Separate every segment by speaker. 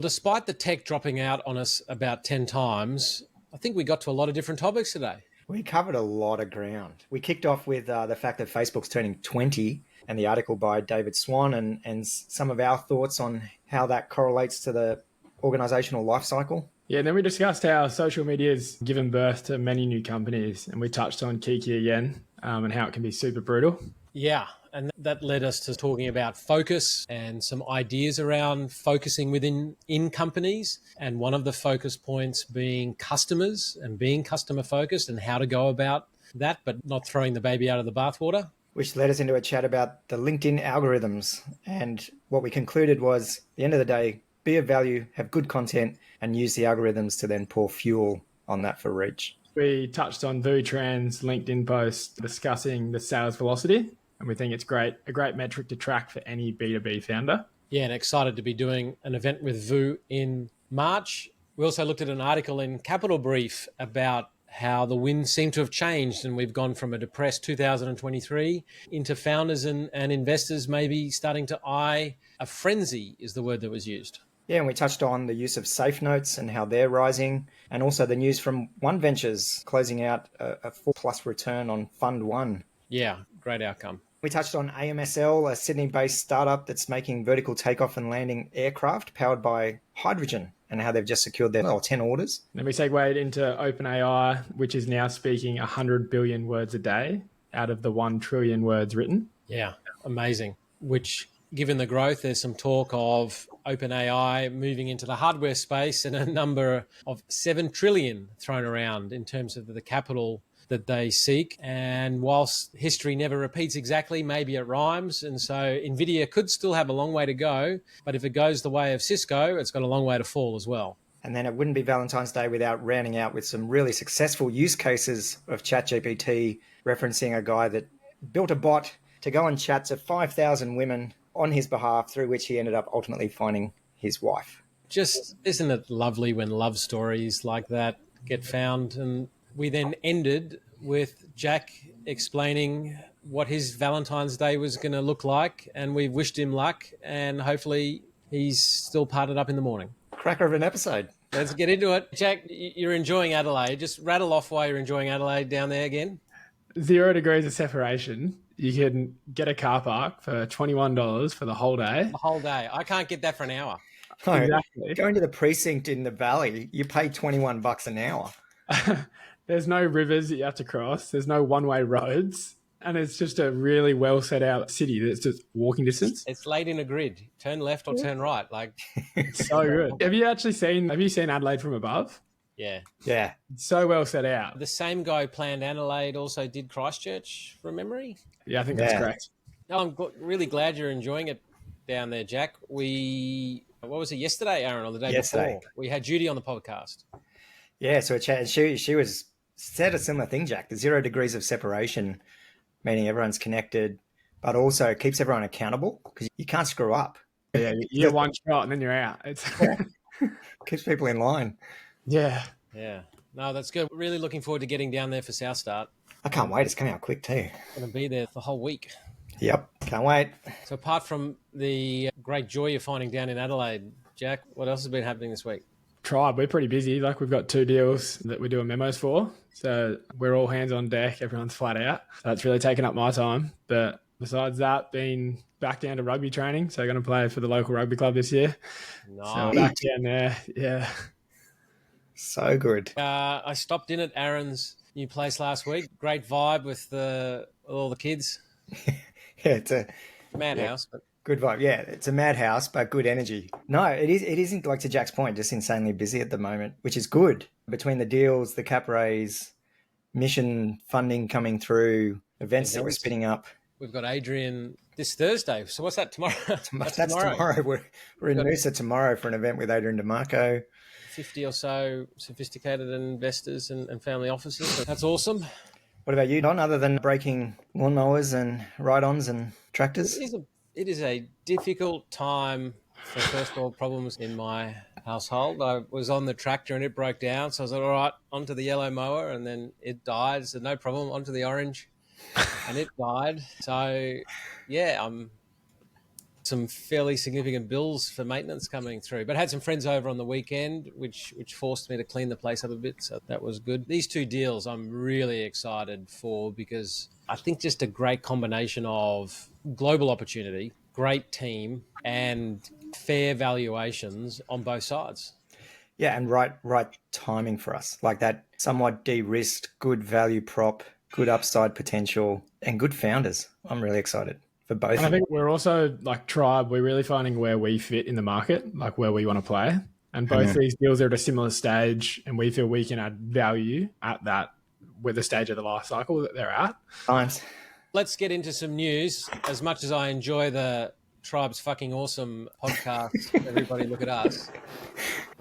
Speaker 1: Despite the tech dropping out on us about 10 times, I think we got to a lot of different topics today.
Speaker 2: We covered a lot of ground. We kicked off with the fact that Facebook's turning 20 and the article by David Swan and some of our thoughts on how that correlates to the organizational life cycle.
Speaker 3: Yeah, and then we discussed how social media has given birth to many new companies, and we touched on Kiki again and how it can be super brutal.
Speaker 1: Yeah, and that led us to talking about focus and some ideas around focusing within companies. And one of the focus points being customers and being customer focused and how to go about that, but not throwing the baby out of the bathwater.
Speaker 2: Which led us into a chat about the LinkedIn algorithms. And what we concluded was, at the end of the day, be of value, have good content, and use the algorithms to then pour fuel on that for reach.
Speaker 3: We touched on Tran's LinkedIn post discussing the sales velocity. And we think it's a great metric to track for any B2B founder.
Speaker 1: Yeah, and excited to be doing an event with Vu in March. We also looked at an article in Capital Brief about how the winds seem to have changed and we've gone from a depressed 2023 into founders and investors maybe starting to eye a frenzy is the word that was used.
Speaker 2: Yeah, and we touched on the use of safe notes and how they're rising, and also the news from OneVentures closing out a 4+ return on Fund 1.
Speaker 1: Yeah, great outcome.
Speaker 2: We touched on AMSL, a Sydney-based startup that's making vertical takeoff and landing aircraft powered by hydrogen, and how they've just secured their 10 orders.
Speaker 3: Then we segued into OpenAI, which is now speaking 100 billion words a day out of the 1 trillion words written.
Speaker 1: Yeah, amazing. Which, given the growth, there's some talk of OpenAI moving into the hardware space and a number of 7 trillion thrown around in terms of the capital that they seek. And whilst history never repeats exactly, maybe it rhymes. And so Nvidia could still have a long way to go, but if it goes the way of Cisco, it's got a long way to fall as well.
Speaker 2: And then it wouldn't be Valentine's Day without rounding out with some really successful use cases of ChatGPT, referencing a guy that built a bot to go and chat to 5,000 women on his behalf, through which he ended up ultimately finding his wife.
Speaker 1: Just, isn't it lovely when love stories like that get found? And we then ended with Jack explaining what his Valentine's Day was going to look like, and we wished him luck, and hopefully he's still parted up in the morning.
Speaker 2: Cracker of an episode.
Speaker 1: Let's get into it. Jack, you're enjoying Adelaide. Just rattle off why you're enjoying Adelaide down there again.
Speaker 3: 0 degrees of separation. You can get a car park for $21 for the whole day.
Speaker 1: The whole day. I can't get that for an hour.
Speaker 2: No,
Speaker 3: exactly.
Speaker 2: Going to the precinct in the valley, you pay $21 an hour.
Speaker 3: There's no rivers that you have to cross. There's no one-way roads. And it's just a really well set out city that's just walking distance.
Speaker 1: It's laid in a grid. Turn left or turn right. Like,
Speaker 3: it's so good. Have you seen Adelaide from above?
Speaker 1: Yeah.
Speaker 2: Yeah.
Speaker 3: It's so well set out.
Speaker 1: The same guy planned Adelaide also did Christchurch from memory.
Speaker 3: Yeah, I think that's correct.
Speaker 1: No, I'm really glad you're enjoying it down there, Jack. What was it yesterday, Aaron, or the day before? We had Judy on the podcast. Yeah,
Speaker 2: so she was said a similar thing, Jack. The 0 degrees of separation, meaning everyone's connected, but also keeps everyone accountable because you can't screw up.
Speaker 3: Yeah, you get one shot and then you're out. It's
Speaker 2: keeps people in line.
Speaker 3: Yeah.
Speaker 1: Yeah. No, that's good. Really looking forward to getting down there for South Start.
Speaker 2: I can't wait. It's coming out quick too.
Speaker 1: Going to be there the whole week.
Speaker 2: Yep. Can't wait.
Speaker 1: So apart from the great joy you're finding down in Adelaide, Jack, what else has been happening this week?
Speaker 3: Tribe, we're pretty busy. Like, we've got 2 deals that we're doing memos for. So we're all hands on deck. Everyone's flat out. So that's really taken up my time. But besides that, been back down to rugby training. So I'm going to play for the local rugby club this year.
Speaker 1: Nice.
Speaker 3: So back down there. Yeah.
Speaker 2: So good.
Speaker 1: I stopped in at Aaron's new place last week. Great vibe with all the kids.
Speaker 2: Yeah, it's a
Speaker 1: madhouse, but
Speaker 2: good vibe. Yeah, it's a madhouse, but good energy. No, it isn't, like to Jack's point, just insanely busy at the moment, which is good. Between the deals, the cap raise, mission funding coming through, events that we're spinning up.
Speaker 1: We've got Adrian this Thursday. So what's that, tomorrow?
Speaker 2: That's tomorrow. We're in Noosa tomorrow for an event with Adrian DeMarco.
Speaker 1: 50 or so sophisticated investors and family offices. So that's awesome.
Speaker 2: What about you, Don, other than breaking lawnmowers and ride-ons and tractors?
Speaker 1: It is a difficult time for first world problems in my household. I was on the tractor and it broke down. So I was like, all right, onto the yellow mower, and then it died. So no problem, onto the orange and it died. So yeah, I'm some fairly significant bills for maintenance coming through. But I had some friends over on the weekend, which forced me to clean the place up a bit. So that was good. These two deals I'm really excited for because I think just a great combination of global opportunity, great team, and fair valuations on both sides.
Speaker 2: Yeah, and right timing for us. Like that somewhat de-risked, good value prop, good upside potential, and good founders. I'm really excited for both
Speaker 3: And I
Speaker 2: of them.
Speaker 3: think we're also like Tribe, we're really finding where we fit in the market, like where we want to play. And both these deals are at a similar stage, and we feel we can add value at that with the stage of the life cycle that they're at.
Speaker 2: Times.
Speaker 1: Let's get into some news. As much as I enjoy the Tribe's fucking awesome podcast, everybody look at us.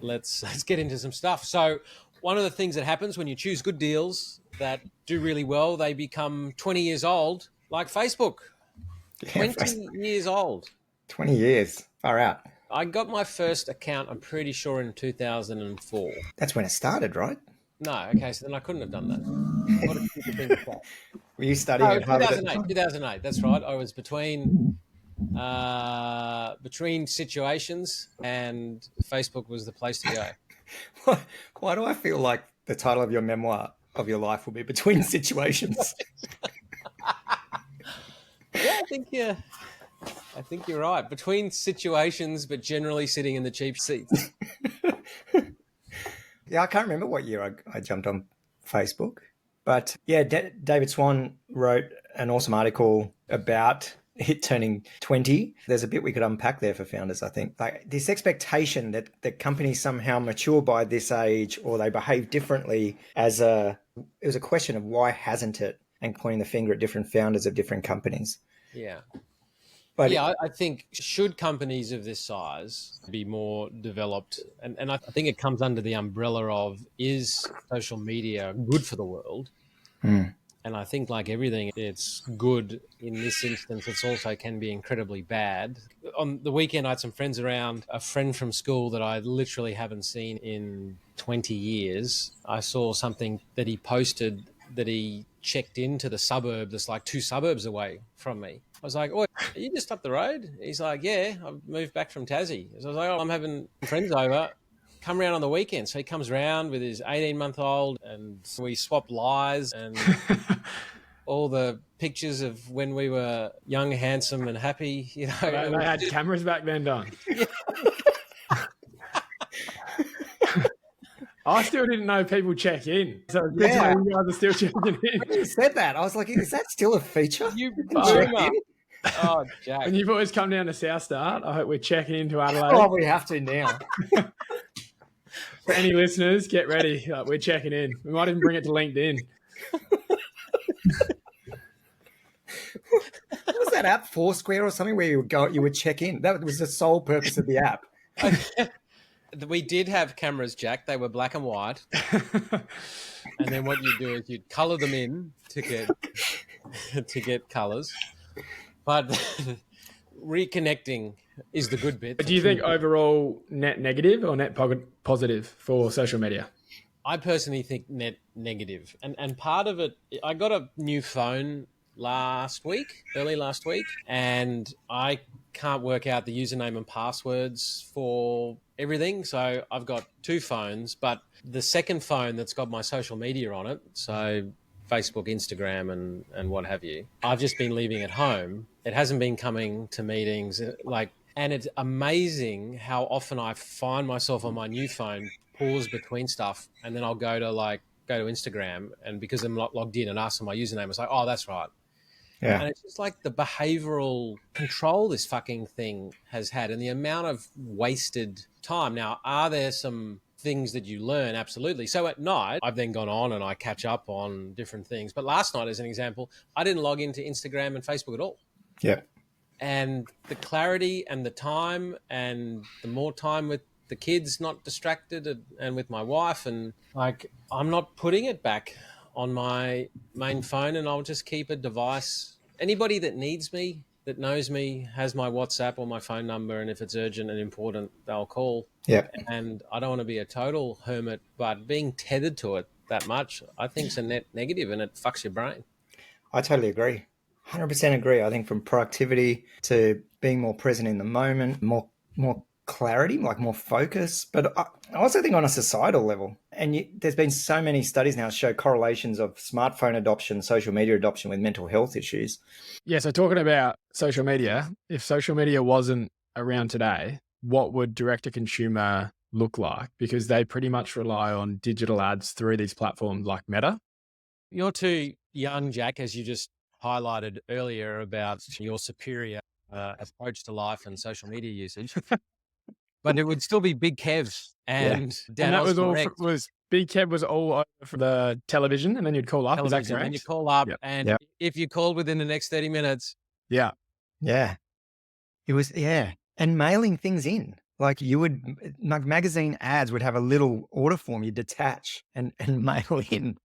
Speaker 1: Let's get into some stuff. So one of the things that happens when you choose good deals that do really well, they become 20 years old, like Facebook.
Speaker 2: Yeah,
Speaker 1: 20 years old.
Speaker 2: 20 years. Far out.
Speaker 1: I got my first account, I'm pretty sure, in 2004.
Speaker 2: That's when it started, right?
Speaker 1: No, okay, so then I couldn't have done that. What a stupid thing to say.
Speaker 2: Were you studying at Harvard?
Speaker 1: 2008, that's right. I was between situations, and Facebook was the place to go.
Speaker 2: Why do I feel like the title of your memoir of your life will be Between Situations?
Speaker 1: Yeah, I think you're right. Between situations, but generally sitting in the cheap seats.
Speaker 2: Yeah, I can't remember what year I jumped on Facebook. But yeah, David Swan wrote an awesome article about it turning 20. There's a bit we could unpack there for founders, I think. Like this expectation that companies somehow mature by this age or they behave differently it was a question of why hasn't it, and pointing the finger at different founders of different companies.
Speaker 1: Yeah.
Speaker 2: But
Speaker 1: yeah, I think should companies of this size be more developed, and I think it comes under the umbrella of, is social media good for the world? And I think like everything, it's good in this instance. It's also can be incredibly bad. On the weekend, I had some friends around, a friend from school that I literally haven't seen in 20 years. I saw something that he posted that he checked into the suburb that's like 2 suburbs away from me. I was like, "Oh, are you just up the road?" He's like, "Yeah, I've moved back from Tassie." So I was like, "Oh, I'm having friends over. Come around on the weekend." So he comes around with his 18-month-old, and we swap lies and all the pictures of when we were young, handsome, and happy. You know,
Speaker 3: They had cameras back then, Don.
Speaker 1: Yeah.
Speaker 3: I still didn't know people check in. So it's good to know you guys are still checking in.
Speaker 2: when you said that, I was like, is that still a feature?
Speaker 1: You
Speaker 2: check
Speaker 1: boomer.
Speaker 2: in?
Speaker 1: Oh, Jack.
Speaker 3: And you've always come down to South Start. I hope we're checking into Adelaide.
Speaker 2: Oh, we have to now.
Speaker 3: For any listeners, get ready. We're checking in. We might even bring it to LinkedIn.
Speaker 2: What was that app, Foursquare or something, where you would check in? That was the sole purpose of the app.
Speaker 1: We did have cameras, Jack. They were black and white. And then what you do is you'd colour them in to get colours. But reconnecting is the good bit.
Speaker 3: But do you think overall net negative or net positive for social media?
Speaker 1: I personally think net negative. And part of it, I got a new phone early last week, and I can't work out the username and passwords for everything. So I've got 2 phones, but the second phone that's got my social media on it, so Facebook, Instagram, and what have you, I've just been leaving at home. It hasn't been coming to meetings, and it's amazing how often I find myself on my new phone pause between stuff, and then I'll go to Instagram, and because I'm not logged in and ask for my username, it's like, oh, that's right.
Speaker 2: Yeah.
Speaker 1: And it's just like the behavioral control this fucking thing has had, and the amount of wasted time. Now, are there some things that you learn? Absolutely. So at night, I've then gone on and I catch up on different things. But last night, as an example, I didn't log into Instagram and Facebook at all.
Speaker 2: Yeah.
Speaker 1: And the clarity and the time, and the more time with the kids, not distracted, and with my wife, and I'm not putting it back on my main phone, and I'll just keep a device. Anybody that needs me, that knows me, has my WhatsApp or my phone number, and if it's urgent and important, they'll call.
Speaker 2: Yeah.
Speaker 1: And I don't want to be a total hermit, but being tethered to it that much, I think is a net negative, and it fucks your brain.
Speaker 2: I totally agree. 100% agree. I think from productivity to being more present in the moment, more clarity, like more focus. But I also think on a societal level, and there's been so many studies now show correlations of smartphone adoption, social media adoption with mental health issues.
Speaker 3: Yeah, so talking about social media, if social media wasn't around today, what would direct-to-consumer look like? Because they pretty much rely on digital ads through these platforms like Meta.
Speaker 1: You're too young, Jack, as you just highlighted earlier about your superior approach to life and social media usage. But it would still be Big Kev and Dan
Speaker 3: And that was all
Speaker 1: Correct.
Speaker 3: Big Kev was all over for the television, and then you'd call up. Is that
Speaker 1: Television,
Speaker 3: correct?
Speaker 1: and you call up,
Speaker 3: Yep.
Speaker 1: and if you called within the next 30 minutes,
Speaker 3: Yeah.
Speaker 2: It was, and mailing things in. Like you would, like magazine ads would have a little order form you detach and mail in.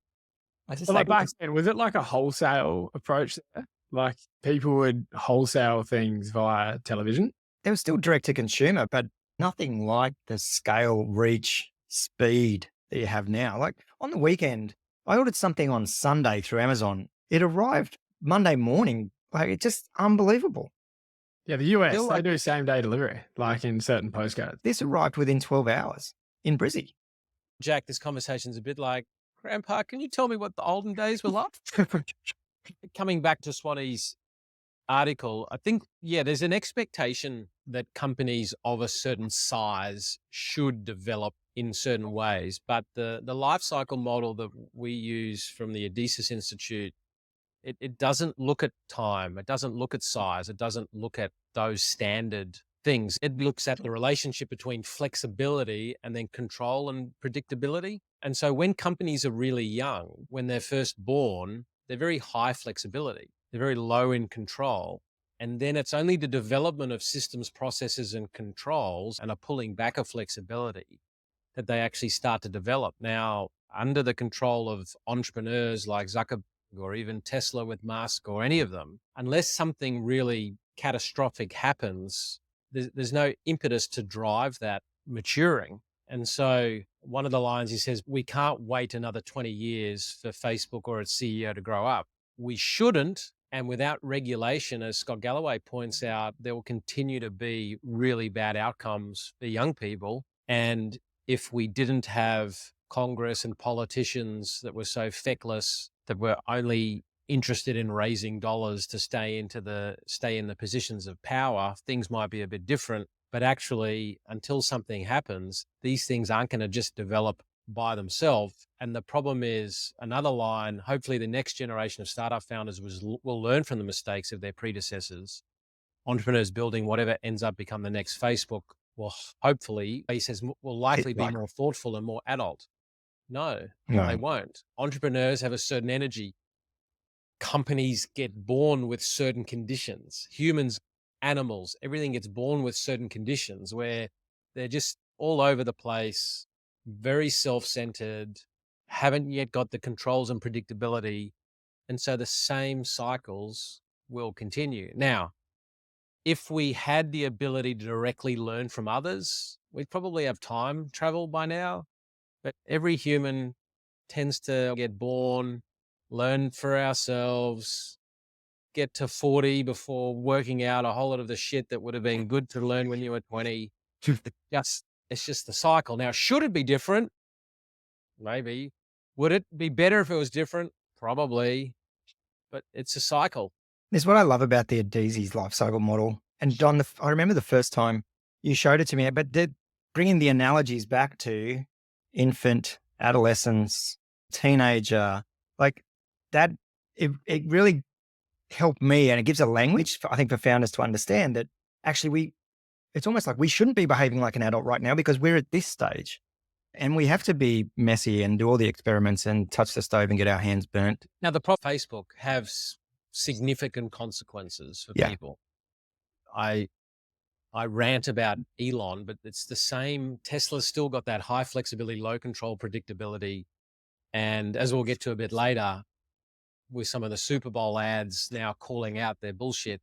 Speaker 3: Like back then, was it like a wholesale approach there? Like people would wholesale things via television?
Speaker 2: There was still direct to consumer, but nothing like the scale, reach, speed that you have now. Like on the weekend, I ordered something on Sunday through Amazon. It arrived Monday morning. Like it's just unbelievable.
Speaker 3: Yeah, the US, they do same day delivery, like in certain postcodes.
Speaker 2: This arrived within 12 hours in Brizzy.
Speaker 1: Jack, this conversation's a bit like, Grandpa, can you tell me what the olden days were like? Coming back to Swanee's article, I think, there's an expectation that companies of a certain size should develop in certain ways. But the life cycle model that we use from the Odysseus Institute, it doesn't look at time. It doesn't look at size. It doesn't look at those standard things. It looks at the relationship between flexibility and then control and predictability. And so when companies are really young, when they're first born, they're very high flexibility. They're very low in control. And then it's only the development of systems, processes, and controls and a pulling back of flexibility that they actually start to develop. Now, under the control of entrepreneurs like Zuckerberg or even Tesla with Musk or any of them, unless something really catastrophic happens, there's no impetus to drive that maturing. And so one of the lines he says, we can't wait another 20 years for Facebook or its CEO to grow up. We shouldn't. And without regulation, as Scott Galloway points out, there will continue to be really bad outcomes for young people. And if we didn't have Congress and politicians that were so feckless, that were only interested in raising dollars to stay in the positions of power, things might be a bit different. But actually, until something happens, these things aren't going to just develop by themselves. And the problem is, another line, hopefully the next generation of startup founders will learn from the mistakes of their predecessors. Entrepreneurs building whatever ends up become the next Facebook will hopefully, he says, will likely be more thoughtful and more adult. No, they won't. Entrepreneurs have a certain energy. Companies get born with certain conditions. Humans, animals, everything gets born with certain conditions where they're just all over the place, very self-centered, haven't yet got the controls and predictability. And so the same cycles will continue. Now, if we had the ability to directly learn from others, we'd probably have time travel by now. But every human tends to get born, learn for ourselves, get to 40 before working out a whole lot of the shit that would have been good to learn when you were 20. It's just the cycle. Now, should it be different? Maybe. Would it be better if it was different? Probably. But it's a cycle.
Speaker 2: This is what I love about the Odysseus life cycle model. And Don, I remember the first time you showed it to me, but bringing the analogies back to infant, adolescence, teenager, like that, it really helped me. And it gives a language, I think, for founders to understand that actually it's almost like we shouldn't be behaving like an adult right now because we're at this stage. And we have to be messy and do all the experiments and touch the stove and get our hands burnt.
Speaker 1: Now, the problem Facebook have significant consequences for people. I rant about Elon, but it's the same. Tesla's still got that high flexibility, low control predictability. And as we'll get to a bit later, with some of the Super Bowl ads now calling out their bullshit,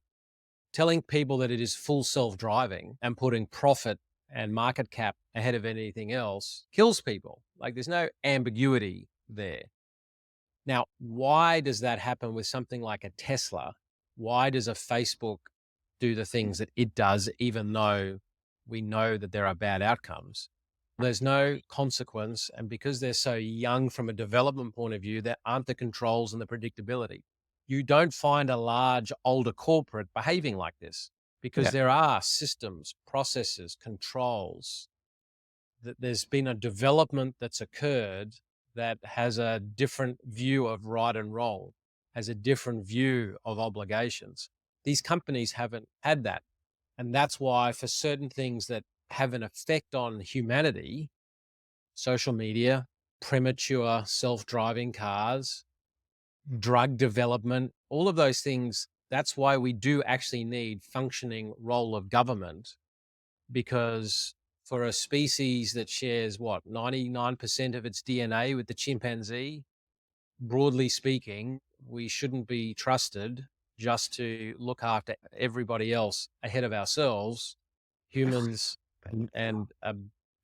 Speaker 1: telling people that it is full self-driving and putting profit and market cap ahead of anything else kills people. Like there's no ambiguity there. Now, why does that happen with something like a Tesla? Why does a Facebook do the things that it does, even though we know that there are bad outcomes. There's no consequence. And because they're so young from a development point of view, there aren't the controls and the predictability. You don't find a large, older corporate behaving like this because there are systems, processes, controls. There's been a development that's occurred that has a different view of right and wrong, has a different view of obligations. These companies haven't had that. And that's why for certain things that have an effect on humanity, social media, premature self-driving cars, drug development, all of those things, that's why we do actually need functioning role of government, because for a species that shares 99% of its DNA with the chimpanzee, broadly speaking, we shouldn't be trusted just to look after everybody else ahead of ourselves. Humans and a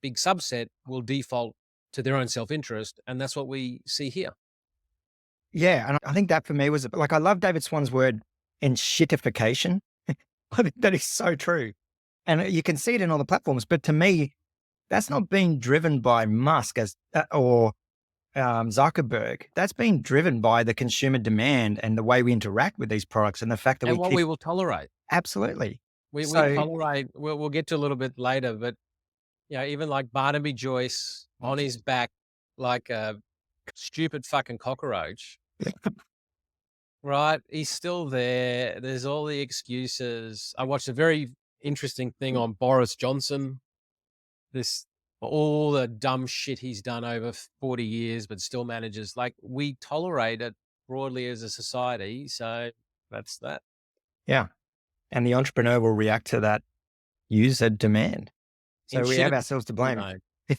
Speaker 1: big subset will default to their own self-interest. And that's what we see here.
Speaker 2: Yeah. And I think that for me was like, I love David Swan's word, enshittification. I think that is so true. And you can see it in all the platforms. But to me, that's not being driven by Musk or Zuckerberg. That's being driven by the consumer demand and the way we interact with these products and the fact that
Speaker 1: we will tolerate.
Speaker 2: Absolutely.
Speaker 1: We tolerate. We'll get to a little bit later, but even like Barnaby Joyce on his back, like a stupid fucking cockroach. Right? He's still there. There's all the excuses. I watched a very interesting thing on Boris Johnson. All the dumb shit he's done over 40 years, but still manages. Like, we tolerate it broadly as a society. So that's that.
Speaker 2: Yeah. And the entrepreneur will react to that user demand. So we have ourselves to blame.
Speaker 1: It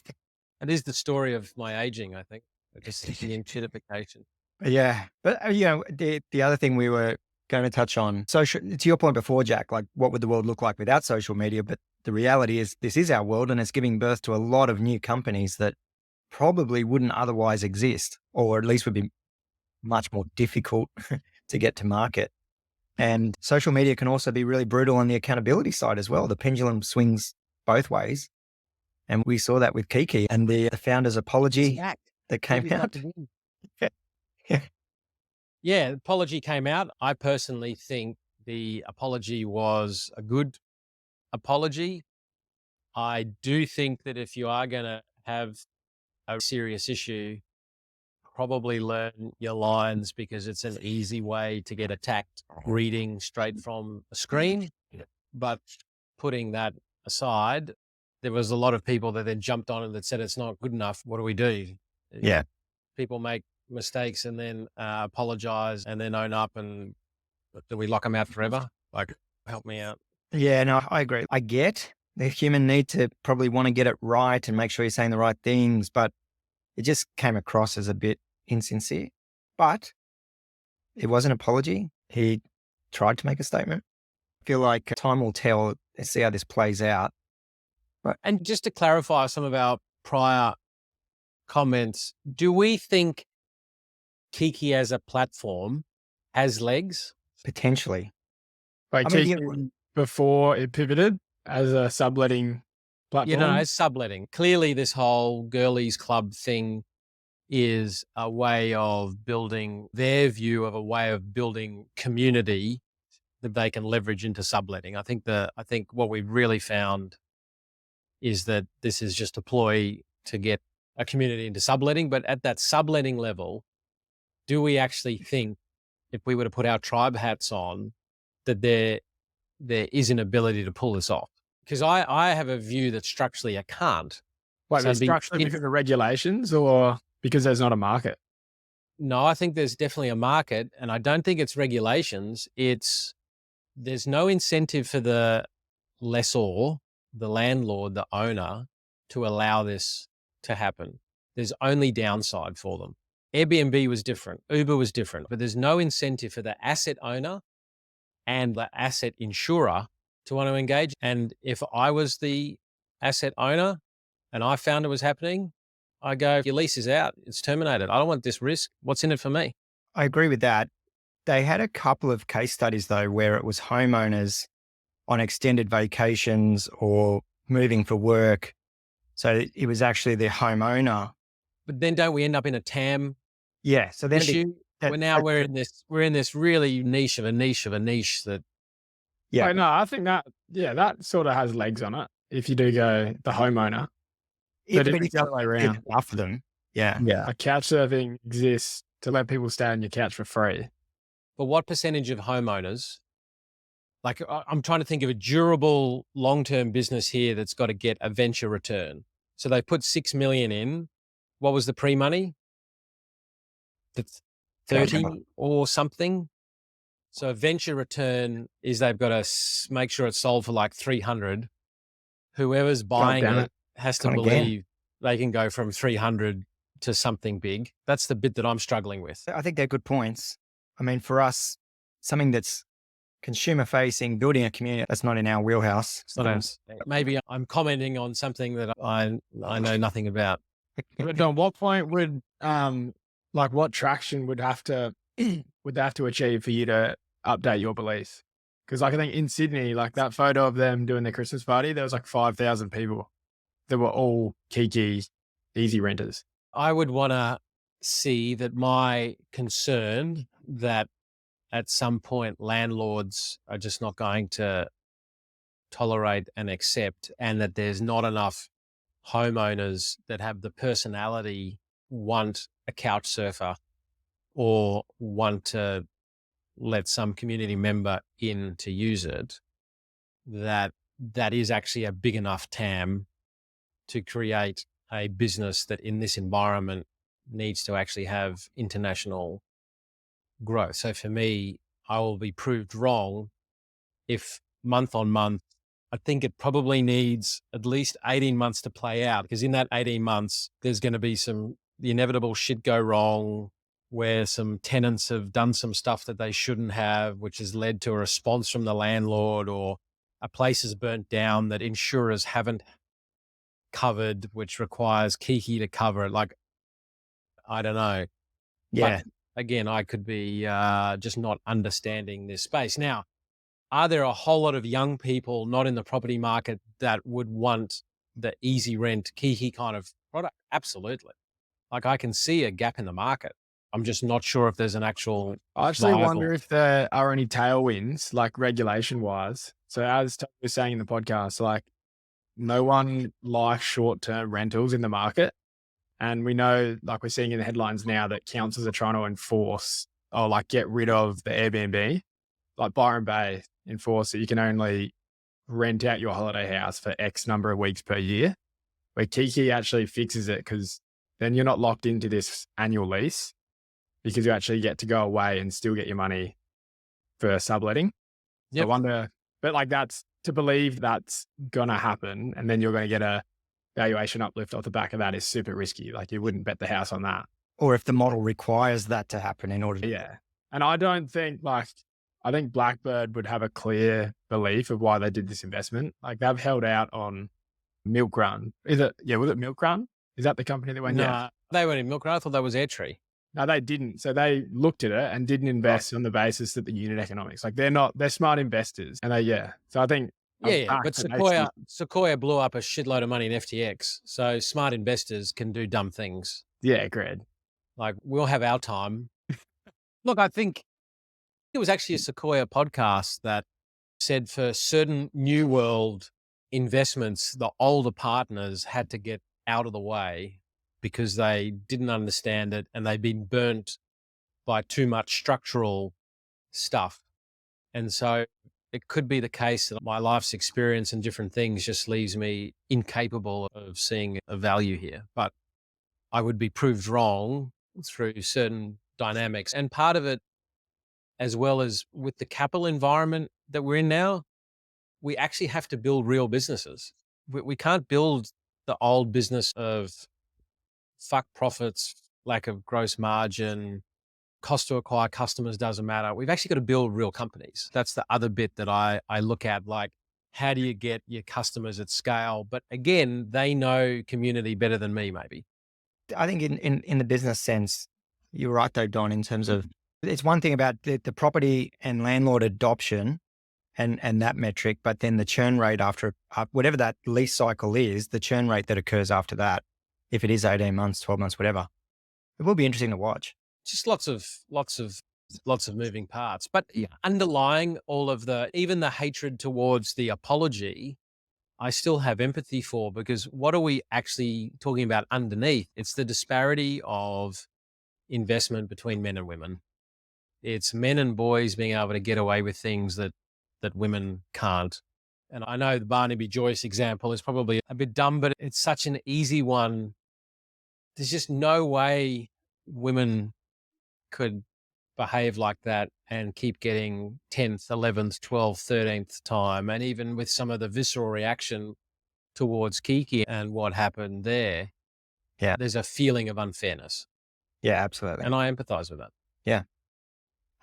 Speaker 1: is the story of my aging, I think. Just the enshittification.
Speaker 2: Yeah. But, the other thing we were going to touch on, social, to your point before, Jack, like what would the world look like without social media? But the reality is this is our world, and it's giving birth to a lot of new companies that probably wouldn't otherwise exist, or at least would be much more difficult to get to market. And social media can also be really brutal on the accountability side as well. The pendulum swings both ways. And we saw that with Kiki and the founder's apology that came out.
Speaker 1: Yeah, apology came out. I personally think the apology was a good apology. I do think that if you are going to have a serious issue, probably learn your lines, because it's an easy way to get attacked reading straight from a screen. But putting that aside, there was a lot of people that then jumped on it that said it's not good enough. What do we do?
Speaker 2: Yeah.
Speaker 1: People make mistakes and then apologize and then own up, and do we lock them out forever? Like, help me out.
Speaker 2: Yeah, no, I agree. I get the human need to probably want to get it right and make sure you're saying the right things, but it just came across as a bit insincere. But it was an apology. He tried to make a statement. I feel like time will tell. Let's see how this plays out.
Speaker 1: And just to clarify some of our prior comments, do we think Kiki as a platform has legs?
Speaker 2: Potentially.
Speaker 3: Like Kiki, before it pivoted as a subletting platform?
Speaker 1: As subletting. Clearly, this whole girlies club thing is a way of building their view of a way of building community that they can leverage into subletting. I think what we've really found is that this is just a ploy to get a community into subletting. But at that subletting level, do we actually think, if we were to put our tribe hats on, that there is an ability to pull this off? Because I have a view that structurally I can't.
Speaker 3: Like, structurally because of regulations, or because there's not a market?
Speaker 1: No, I think there's definitely a market, and I don't think it's regulations. There's no incentive for the lessor, the landlord, the owner, to allow this to happen. There's only downside for them. Airbnb was different. Uber was different, but there's no incentive for the asset owner and the asset insurer to want to engage. And if I was the asset owner and I found it was happening, I go, your lease is out. It's terminated. I don't want this risk. What's in it for me?
Speaker 2: I agree with that. They had a couple of case studies, though, where it was homeowners on extended vacations or moving for work. So it was actually the homeowner.
Speaker 1: But then don't we end up in a TAM
Speaker 2: Yeah. So then
Speaker 1: issue? We're in this really niche of a niche of a niche that.
Speaker 2: Yeah.
Speaker 3: Like, no, I think that sort of has legs on it. If you do go the homeowner,
Speaker 2: But
Speaker 3: if
Speaker 2: it's
Speaker 3: it's the other way around,
Speaker 2: enough of them. Yeah.
Speaker 3: like couch surfing exists to let people stay on your couch for free.
Speaker 1: But what percentage of homeowners, like I'm trying to think of a durable long-term business here that's got to get a venture return. So they put 6 million in. What was the pre-money? That's 30 or something. So a venture return is they've got to make sure it's sold for like 300. Whoever's buying it has to believe they can go from 300 to something big. That's the bit that I'm struggling with.
Speaker 2: I think they're good points. I mean, for us, something that's consumer facing, building a community, that's not in our wheelhouse.
Speaker 1: Maybe I'm commenting on something that I know nothing about.
Speaker 3: But on what point would like what traction would they have to achieve for you to update your beliefs? Because like I think in Sydney, like that photo of them doing their Christmas party, there was like 5,000 people that were all Kiki easy renters.
Speaker 1: I would want to see that my concern that at some point landlords are just not going to tolerate and accept, and that there's not enough homeowners that have the personality want a couch surfer or want to let some community member in to use it, that is actually a big enough TAM to create a business that in this environment needs to actually have international growth. So for me, I will be proved wrong if month on month, I think it probably needs at least 18 months to play out, because in that 18 months, there's going to be the inevitable shit go wrong where some tenants have done some stuff that they shouldn't have, which has led to a response from the landlord, or a place is burnt down that insurers haven't covered, which requires Kiki to cover it. Like, I don't know.
Speaker 2: Yeah.
Speaker 1: But again, I could be just not understanding this space. Now, are there a whole lot of young people not in the property market that would want the easy rent Kiki kind of product? Absolutely. Like, I can see a gap in the market. I'm just not sure if there's an actual.
Speaker 3: I actually wonder if there are any tailwinds, like regulation wise. So as Toby was saying in the podcast, like no one likes short-term rentals in the market. And we know, like we're seeing in the headlines now, that councils are trying to enforce or like get rid of the Airbnb. Like Byron Bay enforce that you can only rent out your holiday house for X number of weeks per year, where Kiki actually fixes it, because then you're not locked into this annual lease, because you actually get to go away and still get your money for subletting.
Speaker 1: Yep.
Speaker 3: I wonder, but like that's to believe that's going to happen, and then you're going to get a valuation uplift off the back of that is super risky. Like you wouldn't bet the house on that.
Speaker 2: Or if the model requires that to happen in order to.
Speaker 3: Yeah. And I don't think I think Blackbird would have a clear belief of why they did this investment. Like they've held out on Milk Run. Was it Milk Run? Is that the company that went?
Speaker 1: No,
Speaker 3: yeah.
Speaker 1: They went in Milk Run. I thought that was Airtree.
Speaker 3: No, they didn't. So they looked at it and didn't invest on the basis that the unit economics. Like they're smart investors, and So I think.
Speaker 1: But Sequoia blew up a shitload of money in FTX. So smart investors can do dumb things.
Speaker 3: Yeah, great.
Speaker 1: Like we'll have our time. Look, I think it was actually a Sequoia podcast that said for certain new world investments, the older partners had to get out of the way because they didn't understand it and they'd been burnt by too much structural stuff. And so it could be the case that my life's experience and different things just leaves me incapable of seeing a value here. But I would be proved wrong through certain dynamics. And part of it, as well as with the capital environment that we're in now, we actually have to build real businesses. We can't build the old business of fuck profits, lack of gross margin, cost to acquire customers doesn't matter. We've actually got to build real companies. That's the other bit that I look at, like, how do you get your customers at scale? But again, they know community better than me, maybe.
Speaker 2: I think in the business sense, you're right though, Don, in terms of, it's one thing about the property and landlord adoption, and that metric, but then the churn rate after whatever that lease cycle is, the churn rate that occurs after that, if it is 18 months, 12 months, whatever, it will be interesting to watch.
Speaker 1: Just lots of moving parts. But underlying all of even the hatred towards the apology, I still have empathy for, because what are we actually talking about underneath? It's the disparity of investment between men and women. It's men and boys being able to get away with things that women can't. And I know the Barnaby Joyce example is probably a bit dumb, but it's such an easy one. There's just no way women could behave like that and keep getting 10th, 11th, 12th, 13th time. And even with some of the visceral reaction towards Kiki and what happened there, there's a feeling of unfairness.
Speaker 2: Yeah, absolutely.
Speaker 1: And I empathize with that.
Speaker 2: Yeah,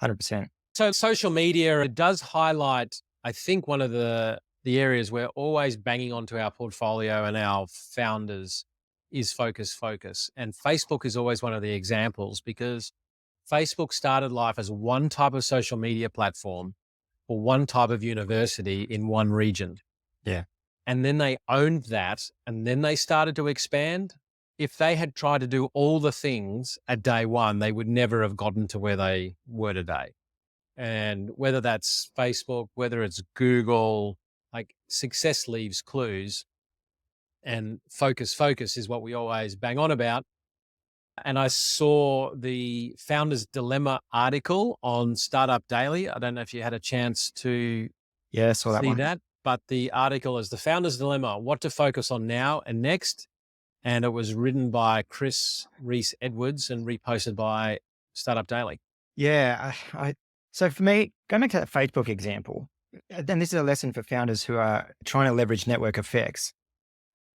Speaker 2: 100%.
Speaker 1: So social media, it does highlight, I think, one of the areas we're always banging onto our portfolio and our founders is focus. And Facebook is always one of the examples, because Facebook started life as one type of social media platform for one type of university in one region.
Speaker 2: Yeah.
Speaker 1: And then they owned that, and then they started to expand. If they had tried to do all the things at day one, they would never have gotten to where they were today. And whether that's Facebook, whether it's Google, like, success leaves clues, and focus is what we always bang on about. And I saw the Founders Dilemma article on Startup Daily. I don't know if you had a chance to
Speaker 2: saw that
Speaker 1: see
Speaker 2: one.
Speaker 1: that, but the article is The Founders Dilemma, What to Focus on Now and Next. And it was written by Chris Reese-Edwards and reposted by Startup Daily.
Speaker 2: Yeah. So for me, going back to that Facebook example, then this is a lesson for founders who are trying to leverage network effects.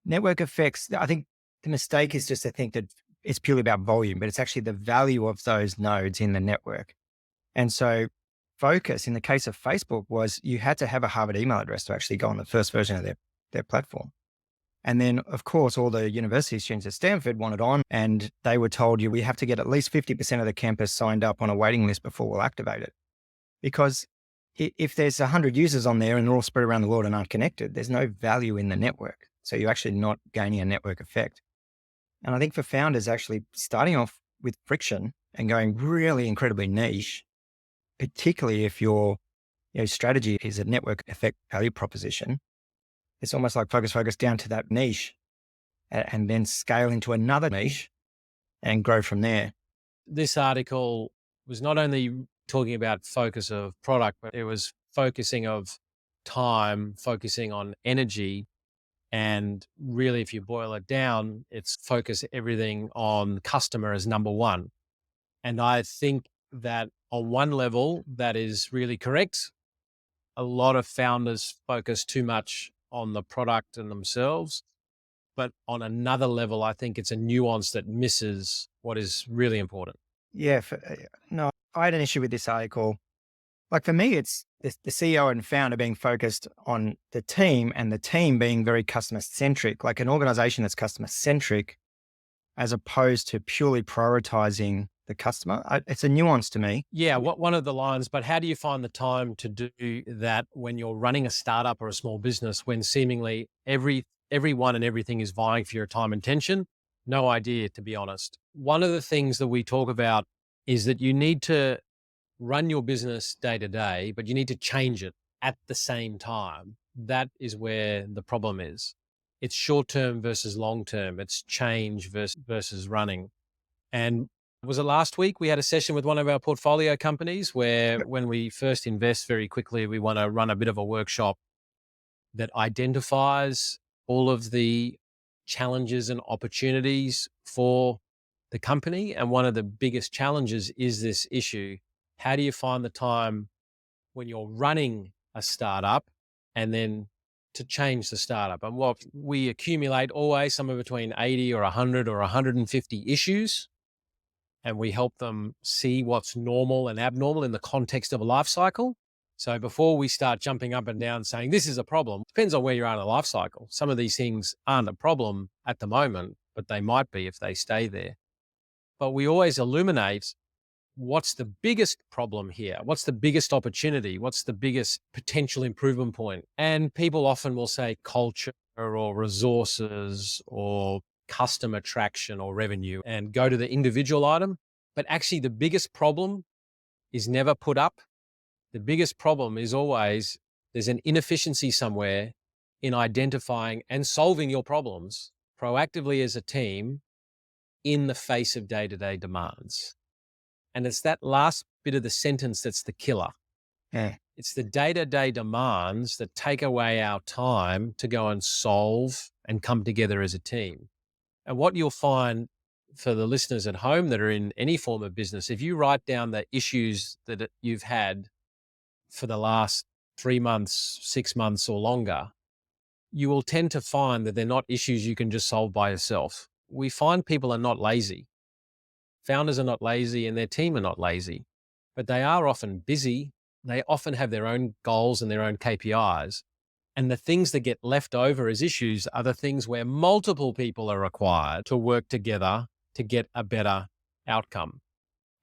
Speaker 2: Network effects, I think the mistake is just to think that it's purely about volume, but it's actually the value of those nodes in the network. And so focus in the case of Facebook was you had to have a Harvard email address to actually go on the first version of their platform. And then, of course, all the university students at Stanford wanted on, and they were told we have to get at least 50% of the campus signed up on a waiting list before we'll activate it. Because if there's 100 users on there and they're all spread around the world and aren't connected, there's no value in the network. So you're actually not gaining a network effect. And I think for founders, actually starting off with friction and going really incredibly niche, particularly if your strategy is a network effect value proposition, it's almost like focus down to that niche and then scale into another niche and grow from there.
Speaker 1: This article was not only talking about focus of product, but it was focusing of time, focusing on energy. And really, if you boil it down, it's focus everything on customer as number one. And I think that on one level, that is really correct. A lot of founders focus too much on the product and themselves. But on another level, I think it's a nuance that misses what is really important.
Speaker 2: Yeah. No, I had an issue with this article. Like for me, it's the CEO and founder being focused on the team and the team being very customer centric, like an organization that's customer centric as opposed to purely prioritizing the customer. It's a nuance to me.
Speaker 1: Yeah, one of the lines, but how do you find the time to do that when you're running a startup or a small business, when seemingly everyone and everything is vying for your time and attention? No idea, to be honest. One of the things that we talk about is that you need to run your business day to day, but you need to change it at the same time. That is where the problem is. It's short-term versus long-term. It's change versus running. And was it last week we had a session with one of our portfolio companies where when we first invest very quickly, we want to run a bit of a workshop that identifies all of the challenges and opportunities for the company. And one of the biggest challenges is this issue. How do you find the time when you're running a startup and then to change the startup? And what we accumulate always somewhere between 80 or 100 or 150 issues. And we help them see what's normal and abnormal in the context of a life cycle. So before we start jumping up and down saying this is a problem, depends on where you are in a life cycle. Some of these things aren't a problem at the moment, but they might be if they stay there. But we always illuminate what's the biggest problem here? What's the biggest opportunity? What's the biggest potential improvement point? And people often will say culture or resources or customer traction or revenue and go to the individual item. But actually, the biggest problem is never put up. The biggest problem is always there's an inefficiency somewhere in identifying and solving your problems proactively as a team in the face of day-to-day demands. And it's that last bit of the sentence that's the killer.
Speaker 2: Yeah.
Speaker 1: It's the day-to-day demands that take away our time to go and solve and come together as a team. And what you'll find for the listeners at home that are in any form of business, if you write down the issues that you've had for the last 3 months, 6 months or longer, you will tend to find that they're not issues you can just solve by yourself. We find people are not lazy. Founders are not lazy and their team are not lazy, but they are often busy. They often have their own goals and their own KPIs. And the things that get left over as issues are the things where multiple people are required to work together to get a better outcome.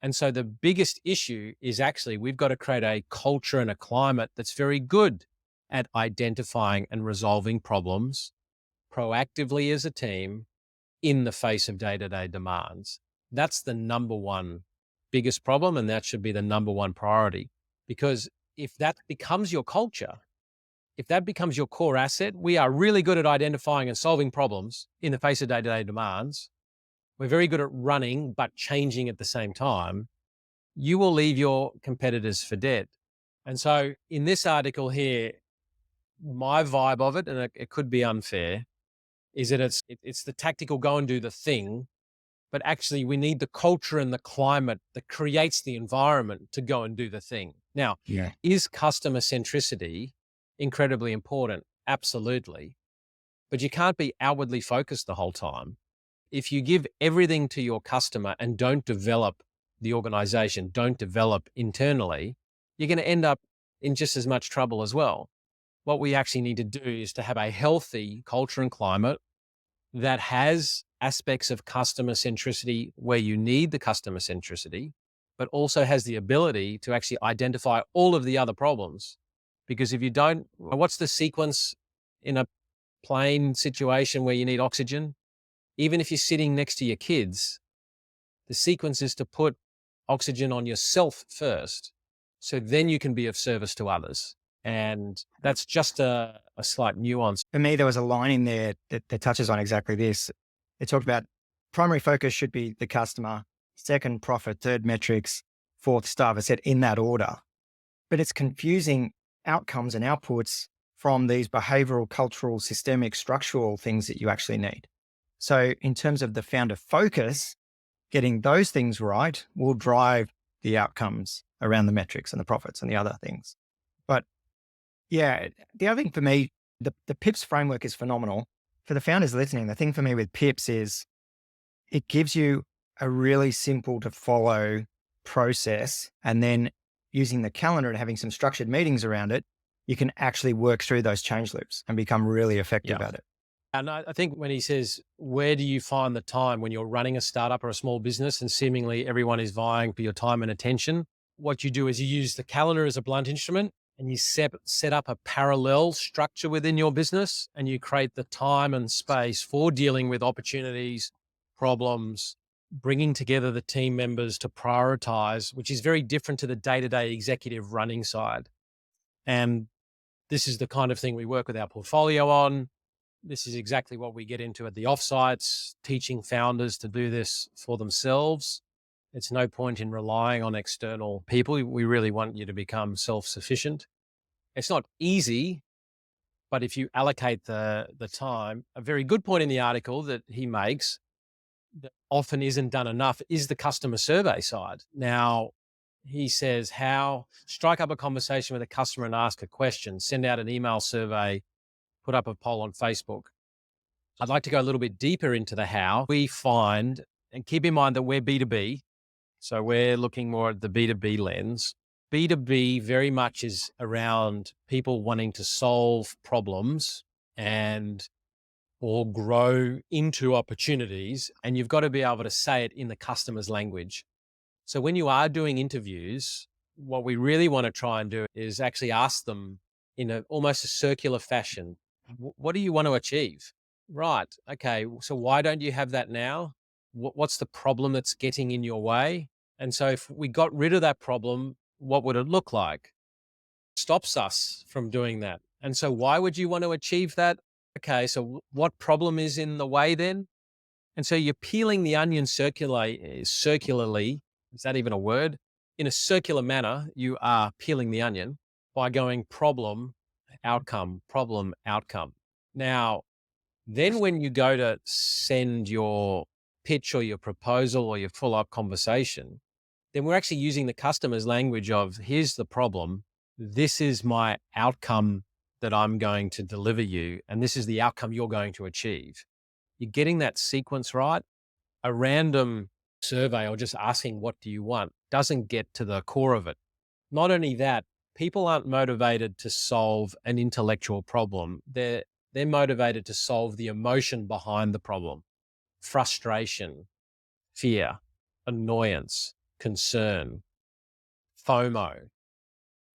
Speaker 1: And so the biggest issue is actually we've got to create a culture and a climate that's very good at identifying and resolving problems proactively as a team in the face of day-to-day demands. That's the number one biggest problem, and that should be the number one priority. Because if that becomes your culture, if that becomes your core asset, we are really good at identifying and solving problems in the face of day-to-day demands. We're very good at running, but changing at the same time. You will leave your competitors for dead. And so in this article here, my vibe of it, and it could be unfair, is that it's the tactical go and do the thing, but actually we need the culture and the climate that creates the environment to go and do the thing. Now, is customer centricity incredibly important? Absolutely. But you can't be outwardly focused the whole time. If you give everything to your customer and don't develop the organization, don't develop internally, you're going to end up in just as much trouble as well. What we actually need to do is to have a healthy culture and climate that has aspects of customer centricity where you need the customer centricity, but also has the ability to actually identify all of the other problems. Because if you don't, what's the sequence in a plane situation where you need oxygen? Even if you're sitting next to your kids, the sequence is to put oxygen on yourself first, so then you can be of service to others. And that's just a slight nuance.
Speaker 2: For me, there was a line in there that touches on exactly this. It talked about primary focus should be the customer, second profit, third metrics, fourth staff. It said in that order. But it's confusing outcomes and outputs from these behavioral, cultural, systemic, structural things that you actually need. So in terms of the founder focus, getting those things right will drive the outcomes around the metrics and the profits and the other things. But yeah, the other thing for me, the PIPS framework is phenomenal. For the founders listening, the thing for me with PIPS is it gives you a really simple to follow process. And then using the calendar and having some structured meetings around it, you can actually work through those change loops and become really effective at it.
Speaker 1: And I think when he says, where do you find the time when you're running a startup or a small business and seemingly everyone is vying for your time and attention? What you do is you use the calendar as a blunt instrument and you set up a parallel structure within your business and you create the time and space for dealing with opportunities, problems, bringing together the team members to prioritize, which is very different to the day-to-day executive running side. And this is the kind of thing we work with our portfolio on. This is exactly what we get into at the offsites, teaching founders to do this for themselves. It's no point in relying on external people. We really want you to become self-sufficient. It's not easy, but if you allocate the time, a very good point in the article that he makes that often isn't done enough is the customer survey side. Now, he says strike up a conversation with a customer and ask a question, send out an email survey, put up a poll on Facebook. I'd like to go a little bit deeper into the how. We find, and keep in mind that we're B2B, so we're looking more at the B2B lens. B2B very much is around people wanting to solve problems or grow into opportunities, and you've got to be able to say it in the customer's language. So when you are doing interviews, what we really want to try and do is actually ask them in almost a circular fashion, what do you want to achieve? Right. Okay. So why don't you have that now? What's the problem that's getting in your way? And so if we got rid of that problem, what would it look like? Stops us from doing that. And so why would you want to achieve that? Okay. So what problem is in the way then? And so you're peeling the onion circularly. Is that even a word? In a circular manner, you are peeling the onion by going problem, outcome, problem, outcome. Now, then when you go to send your pitch or your proposal or your follow-up conversation, then we're actually using the customer's language of, here's the problem, this is my outcome that I'm going to deliver you, and this is the outcome you're going to achieve. You're getting that sequence right. A random survey or just asking, what do you want, doesn't get to the core of it. Not only that, people aren't motivated to solve an intellectual problem. They're motivated to solve the emotion behind the problem: frustration, fear, annoyance, concern, FOMO.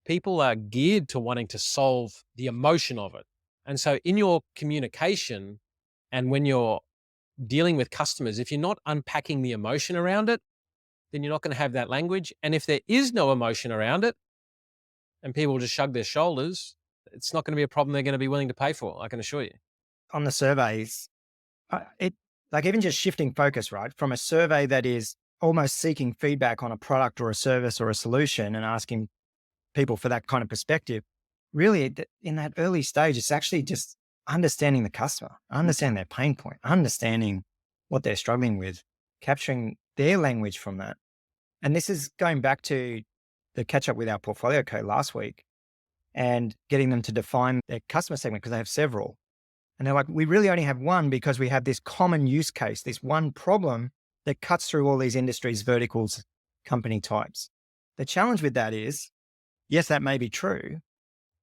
Speaker 1: People are geared to wanting to solve the emotion of it. And so in your communication and when you're dealing with customers, if you're not unpacking the emotion around it, then you're not going to have that language. And if there is no emotion around it and people just shrug their shoulders, it's not going to be a problem they're going to be willing to pay for, I can assure you.
Speaker 2: On the surveys, even just shifting focus, right, from a survey that is almost seeking feedback on a product or a service or a solution and asking people for that kind of perspective, really in that early stage, it's actually just understanding the customer, understanding their pain point, understanding what they're struggling with, capturing their language from that. And this is going back to the catch up with our portfolio co last week and getting them to define their customer segment because they have several. And they're like, we really only have one because we have this common use case, this one problem that cuts through all these industries, verticals, company types. The challenge with that is, yes, that may be true,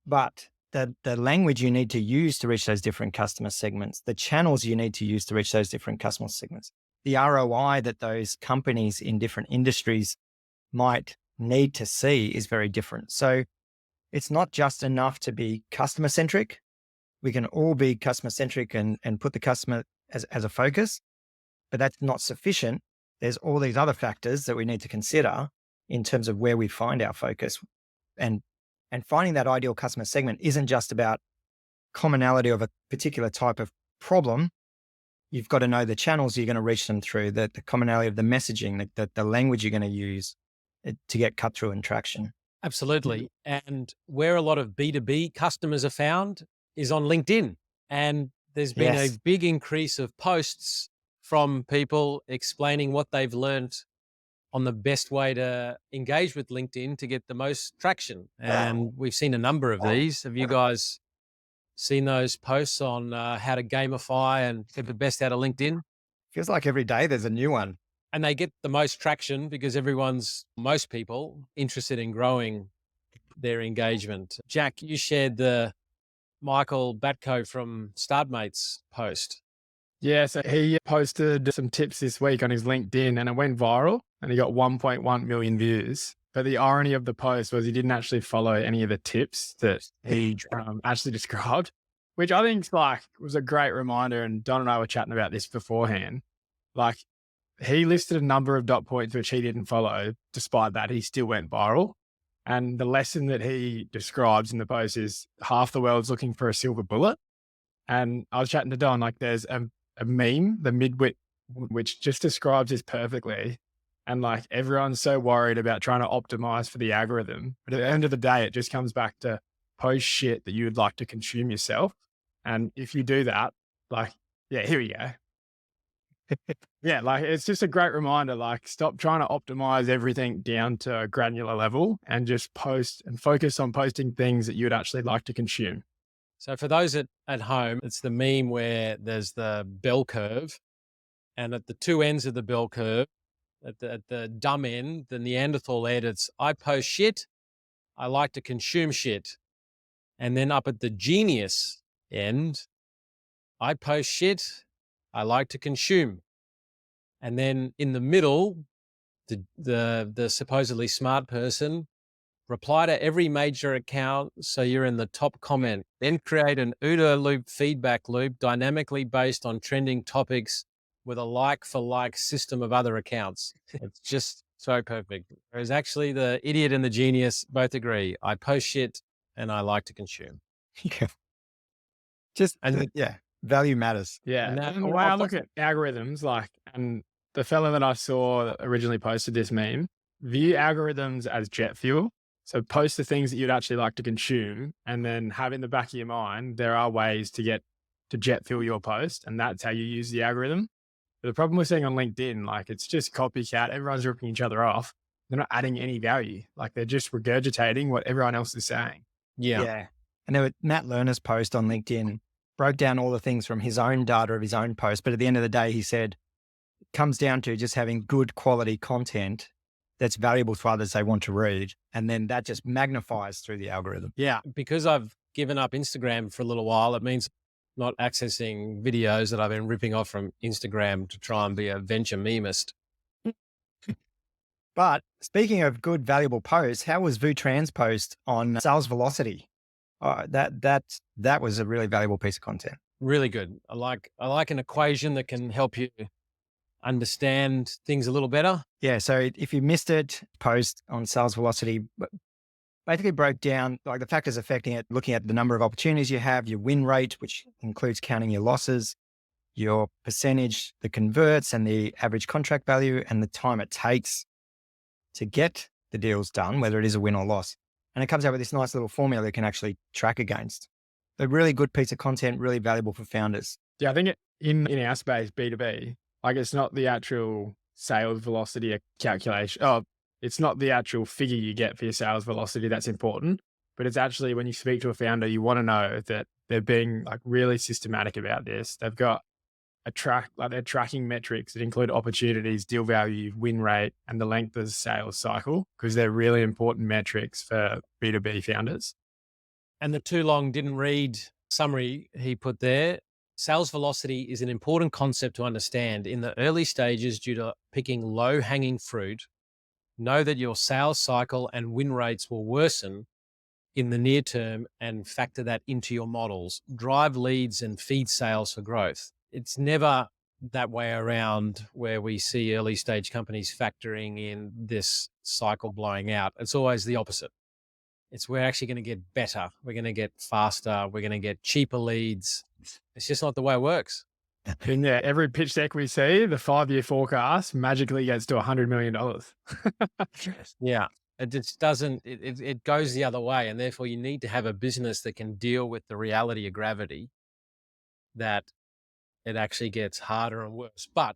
Speaker 2: but the language you need to use to reach those different customer segments, the channels you need to use to reach those different customer segments, the ROI that those companies in different industries might need to see is very different. So it's not just enough to be customer centric. We can all be customer centric and put the customer as a focus, but that's not sufficient. There's all these other factors that we need to consider in terms of where we find our focus. And finding that ideal customer segment isn't just about commonality of a particular type of problem. You've got to know the channels you're going to reach them through, the commonality of the messaging, the language you're going to use to get cut through and traction.
Speaker 1: Absolutely. And where a lot of B2B customers are found is on LinkedIn. And there's been a big increase of posts from people explaining what they've learned on the best way to engage with LinkedIn to get the most traction. And we've seen a number of these. Have you guys seen those posts on how to gamify and get the best out of LinkedIn?
Speaker 2: Feels like every day there's a new one.
Speaker 1: And they get the most traction because most people interested in growing their engagement. Jack, you shared the Michael Batko from StartMates post.
Speaker 3: Yeah, so he posted some tips this week on his LinkedIn and it went viral and he got 1.1 million views. But the irony of the post was he didn't actually follow any of the tips that he actually described, which I think was a great reminder. And Don and I were chatting about this beforehand. He listed a number of dot points which he didn't follow. Despite that, he still went viral. And the lesson that he describes in the post is half the world's looking for a silver bullet. And I was chatting to Don, there's a meme, the midwit, which just describes this perfectly. And everyone's so worried about trying to optimize for the algorithm. But at the end of the day, it just comes back to post shit that you would like to consume yourself. And if you do that, here we go. Yeah, it's just a great reminder, stop trying to optimize everything down to a granular level and just post and focus on posting things that you'd actually like to consume.
Speaker 1: So for those at home, it's the meme where there's the bell curve, and at the two ends of the bell curve, at the dumb end, the Neanderthal end, it's I post shit, I like to consume shit. And then up at the genius end, I post shit, I like to consume. And then in the middle, The supposedly smart person, reply to every major account so you're in the top comment, then create an OODA loop feedback loop dynamically based on trending topics with a like for like system of other accounts. It's just so perfect. Whereas actually the idiot and the genius both agree. I post shit and I like to consume.
Speaker 2: Yeah. Just,
Speaker 1: And
Speaker 2: value matters.
Speaker 3: Yeah.
Speaker 1: And that-
Speaker 3: And the way I look at algorithms, like, and the fella that I saw that originally posted this meme, view algorithms as jet fuel. So post the things that you'd actually like to consume, and then have in the back of your mind, there are ways to get to jet fuel your post. And that's how you use the algorithm. But the problem we're seeing on LinkedIn, like, it's just copycat. Everyone's ripping each other off. They're not adding any value. Like, they're just regurgitating what everyone else is saying.
Speaker 2: Yeah. And there were Matt Lerner's post on LinkedIn broke down all the things from his own data of his own post. But at the end of the day, he said, it comes down to just having good quality content that's valuable to others they want to read. And then that just magnifies through the algorithm.
Speaker 1: yeah, because I've given up Instagram for a little while, it means not accessing videos that I've been ripping off from Instagram to try and be a venture memist.
Speaker 2: But speaking of good, valuable posts, how was Tran's post on sales velocity? That was a really valuable piece of content.
Speaker 1: Really good. I like an equation that can help you understand things a little better.
Speaker 2: Yeah. So if you missed it, post on sales velocity basically broke down like the factors affecting it, looking at the number of opportunities you have, your win rate, which includes counting your losses, your percentage that converts, and the average contract value, and the time it takes to get the deals done, whether it is a win or loss. And it comes out with this nice little formula you can actually track against. A really good piece of content, really valuable for founders.
Speaker 3: Yeah, I think in our space, B2B, like, it's not the actual sales velocity calculation. Oh, it's not the actual figure you get for your sales velocity that's important, but it's actually when you speak to a founder, you want to know that they're being like really systematic about this. They've got they're tracking metrics that include opportunities, deal value, win rate, and the length of the sales cycle, because they're really important metrics for B2B founders.
Speaker 1: And the too long didn't read summary he put there. Sales velocity is an important concept to understand in the early stages due to picking low hanging fruit. Know that your sales cycle and win rates will worsen in the near term and factor that into your models. Drive leads and feed sales for growth. It's never that way around where we see early stage companies factoring in this cycle blowing out. It's always the opposite. It's we're actually going to get better. We're going to get faster. We're going to get cheaper leads. It's just not the way it works.
Speaker 3: And yeah, every pitch deck we see, the 5-year forecast magically gets to $100 million.
Speaker 1: Yeah. It just doesn't, it goes the other way. And therefore you need to have a business that can deal with the reality of gravity, that it actually gets harder and worse. But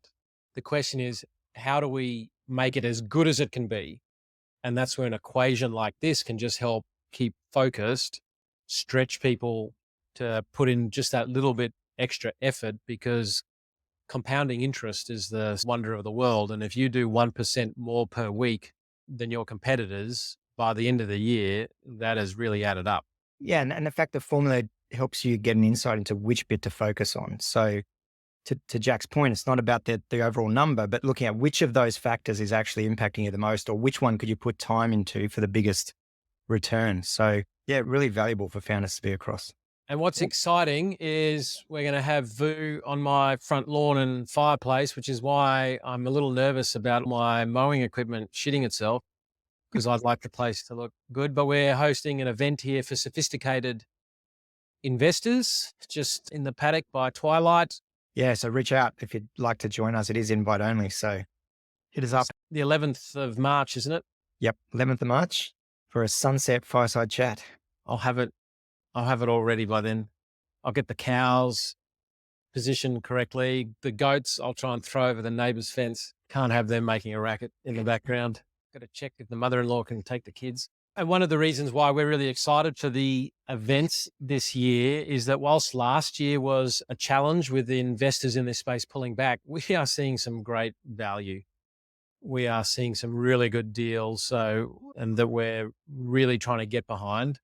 Speaker 1: the question is, how do we make it as good as it can be? And that's where an equation like this can just help keep focused, stretch people to put in just that little bit extra effort, because compounding interest is the wonder of the world. And if you do 1% more per week than your competitors, by the end of the year, that has really added up.
Speaker 2: Yeah. And the fact the formula helps you get an insight into which bit to focus on. So to Jack's point, it's not about the overall number, but looking at which of those factors is actually impacting you the most, or which one could you put time into for the biggest return. So yeah, really valuable for founders to be across.
Speaker 1: And what's exciting is we're going to have Vu on my front lawn and fireplace, which is why I'm a little nervous about my mowing equipment shitting itself, because I'd like the place to look good. But we're hosting an event here for sophisticated investors just in the paddock by twilight.
Speaker 2: Yeah. So reach out if you'd like to join us. It is invite only. So hit us up.
Speaker 1: The 11th of March, isn't it?
Speaker 2: Yep. 11th of March for a sunset fireside chat.
Speaker 1: I'll have it all ready by then. I'll get the cows positioned correctly. The goats, I'll try and throw over the neighbor's fence. Can't have them making a racket in the background. Got to check if the mother-in-law can take the kids. And one of the reasons why we're really excited for the events this year is that whilst last year was a challenge with the investors in this space pulling back, we are seeing some great value. We are seeing some really good deals, and that we're really trying to get behind.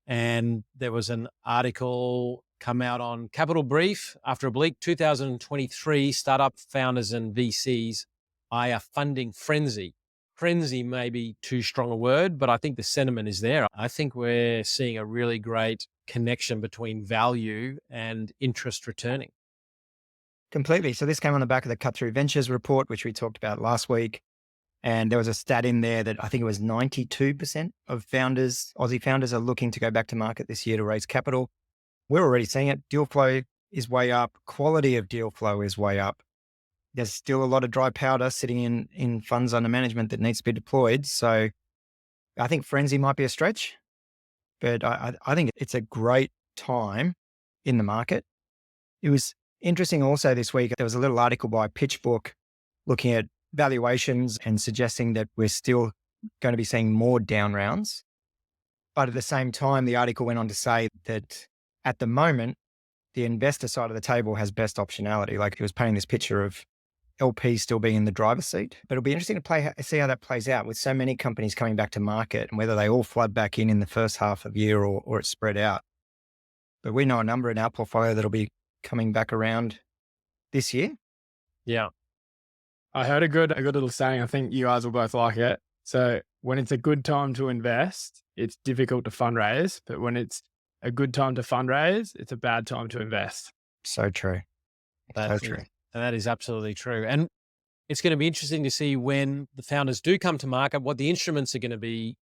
Speaker 1: And there was an article come out on Capital Brief after a bleak 2023, startup founders and VCs eye a funding frenzy. frenzy may be too strong a word, but I think the sentiment is there. I think we're seeing a really great connection between value and interest returning.
Speaker 2: Completely. So this came on the back of the Cut Through Ventures report, which we talked about last week. And there was a stat in there that I think it was 92% of founders, Aussie founders, are looking to go back to market this year to raise capital. We're already seeing it. Deal flow is way up. Quality of deal flow is way up. There's still a lot of dry powder sitting in funds under management that needs to be deployed. So I think frenzy might be a stretch, but I think it's a great time in the market. It was interesting also this week, there was a little article by PitchBook looking at valuations and suggesting that we're still going to be seeing more down rounds. But at the same time, the article went on to say that at the moment, the investor side of the table has best optionality. Like he was painting this picture of LP still being in the driver's seat. But it'll be interesting to see how that plays out with so many companies coming back to market and whether they all flood back in the first half of the year or it's spread out. But we know a number in our portfolio that'll be coming back around this year.
Speaker 1: Yeah.
Speaker 3: I heard a good little saying. I think you guys will both like it. So when it's a good time to invest, it's difficult to fundraise. But when it's a good time to fundraise, it's a bad time to invest.
Speaker 2: So true. So true.
Speaker 1: And that is absolutely true. And it's going to be interesting to see when the founders do come to market, what the instruments are going to be.